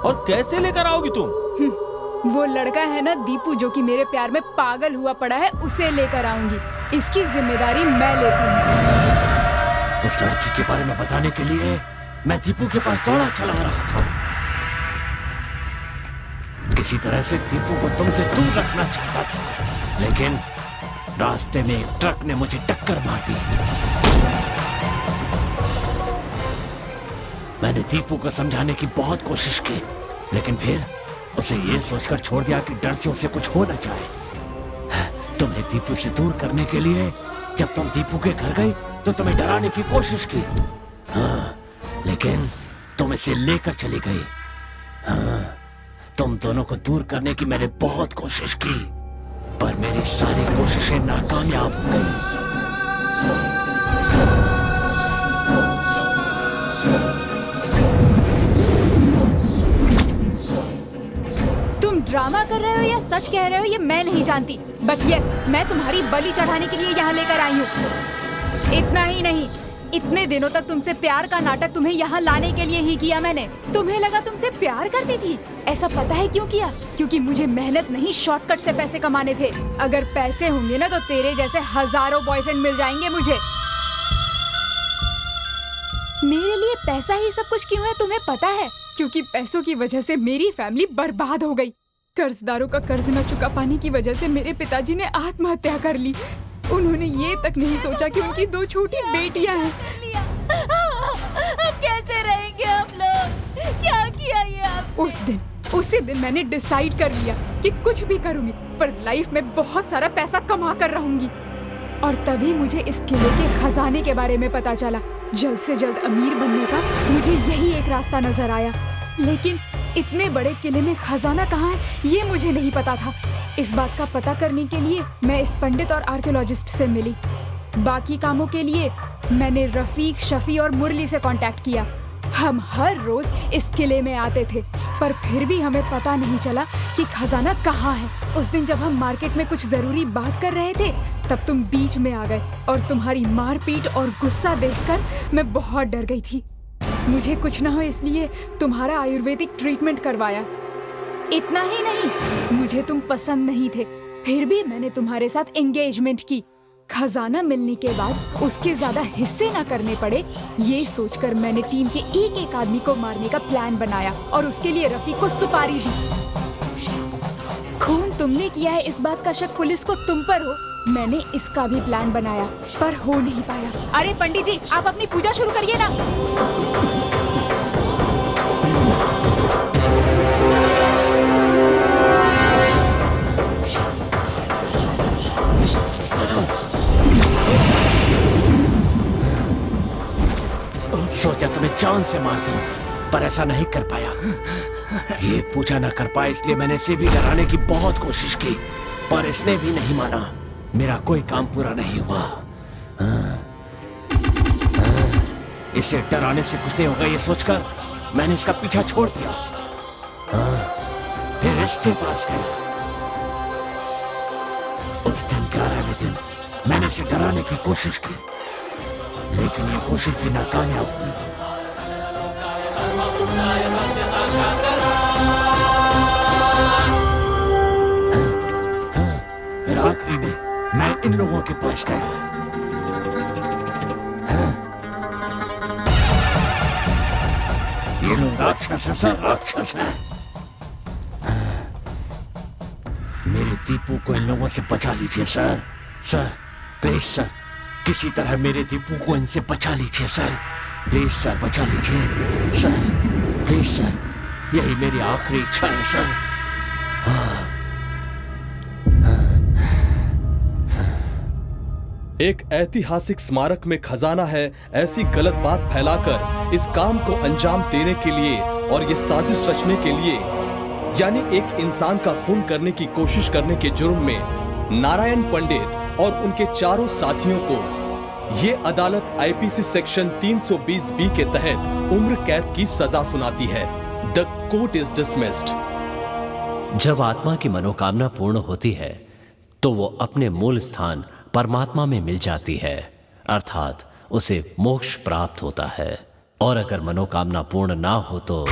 S10: और कैसे लेकर आओगी तुम?
S3: वो लड़का है ना दीपू, जो कि मेरे प्यार में पागल हुआ पड़ा है, उसे लेकर आऊंगी। इसकी जिम्मेदारी मैं लेती हूँ।
S5: उस लड़की के बारे में बताने के लिए मैं दीपू के पास दौड़ा चला रहा था। किसी तरह से दीपू को तुमसे दूर रखना चाहता था, लेकिन रास्ते में एक ट्रक ने मुझे टक्कर मार दी। मैंने दीपू को समझाने की बहुत कोशिश की, लेकिन फिर उसे ये सोचकर छोड़ दिया कि डर से उसे कुछ हो न जाए। तुम्हें दीपू से दूर करने के लिए जब तुम दीपू के घर गई तो तुम्हें डराने की कोशिश की। हाँ, लेकिन तुम इसे लेकर चली गई। हाँ, तुम दोनों को दूर करने की मैंने बहुत कोशिश की, पर मेरी सारी कोशिशें नाकामयाब हो गई।
S3: तुम ड्रामा कर रहे हो या सच कह रहे हो ये मैं नहीं जानती, बट यस, मैं तुम्हारी बलि चढ़ाने के लिए यहाँ लेकर आई हूँ। इतना ही नहीं, इतने दिनों तक तुमसे प्यार का नाटक तुम्हें यहाँ लाने के लिए ही किया मैंने। तुम्हें लगा तुमसे प्यार करती थी। ऐसा पता है क्यों किया? क्योंकि मुझे मेहनत नहीं, शॉर्टकट से पैसे कमाने थे। अगर पैसे होंगे ना तो तेरे जैसे हजारों बॉयफ्रेंड मिल जाएंगे मुझे। मेरे लिए पैसा ही सब कुछ क्यों है तुम्हें पता है? क्योंकि पैसों की वजह से मेरी फैमिली बर्बाद हो गई। कर्जदारों का कर्ज न चुका पाने की वजह से मेरे पिताजी ने आत्महत्या कर ली। उन्होंने ये तक नहीं सोचा कि उनकी 2 छोटी बेटियां हैं।
S9: अब कैसे रहेंगे हम लोग? क्या किया ये आपने?
S3: उसी दिन मैंने डिसाइड कर लिया कि कुछ भी करूंगी, पर लाइफ में बहुत सारा पैसा कमा कर रहूंगी। और तभी मुझे इस किले के खजाने के बारे में पता चला। जल्द से जल्द अमीर बनने का मुझे यही एक रास्ता नजर आया, लेकिन इतने बड़े किले में खजाना कहाँ है ये मुझे नहीं पता था। इस बात का पता करने के लिए मैं इस पंडित और आर्कियोलॉजिस्ट से मिली। बाकी कामों के लिए मैंने रफीक, शफी और मुरली से कांटेक्ट किया। हम हर रोज इस किले में आते थे, पर फिर भी हमें पता नहीं चला कि खजाना कहाँ है। उस दिन जब हम मार्केट में कुछ जरूरी बात कर रहे थे, तब तुम बीच में आ गए और तुम्हारी मारपीट और गुस्सा देखकर मैं बहुत डर गई थी। मुझे कुछ ना हो इसलिए तुम्हारा आयुर्वेदिक ट्रीटमेंट करवाया। इतना ही नहीं, मुझे तुम पसंद नहीं थे, फिर भी मैंने तुम्हारे साथ एंगेजमेंट की। खजाना मिलने के बाद उसके ज्यादा हिस्से ना करने पड़े, ये सोचकर मैंने टीम के एक आदमी को मारने का प्लान बनाया और उसके लिए रफीक को सुपारी दी। खून तुमने किया है इस बात का शक पुलिस को तुम पर हो। मैंने इसका भी प्लान बनाया, पर हो नहीं पाया। अरे पंडित जी, आप अपनी पूजा शुरू करिए ना।
S5: सोचा तुम्हें जान से मार दूं, पर ऐसा नहीं कर पाया। ये पूजा न कर पाया, इसलिए मैंने इसे भी डराने की बहुत कोशिश की, पर इसने भी नहीं माना। मेरा कोई काम पूरा नहीं हुआ। इसे डराने से कुछ नहीं होगा ये सोचकर मैंने इसका पीछा छोड़ दिया। फिर इसके पास गया। उस दिन 11वें दिन मैंने इसे डराने की कोशिश की, लेकिन ये कोशिश भी नाकामयाब हुई। फिर आखिरी में मैं इन लोगों के पास गया। ये लोग राक्षस है सर, राक्षस है। मेरे दीपू को इन लोगों से बचा लीजिए सर। सर प्लीज सर, किसी तरह मेरे दीपू को इनसे बचा लीजिए सर। प्लीज सर, बचा लीजिए सर, प्लीज सर, यही मेरी आखिरी इच्छा है सर।
S11: एक ऐतिहासिक स्मारक में खजाना है, ऐसी गलत बात फैलाकर इस काम को अंजाम देने के लिए और ये साजिश रचने के लिए, यानी एक इंसान का खून करने की कोशिश करने के जुर्म में नारायण पंडित और उनके चारों साथियों को ये अदालत आईपीसी सेक्शन 320 बी के तहत उम्र कैद की सजा सुनाती है। The court is dismissed.
S4: जब आत्मा की मनोकामना पूर्ण होती है तो वो अपने मूल स्थान परमात्मा में मिल जाती है, अर्थात उसे मोक्ष प्राप्त होता है। और अगर मनोकामना पूर्ण ना हो तो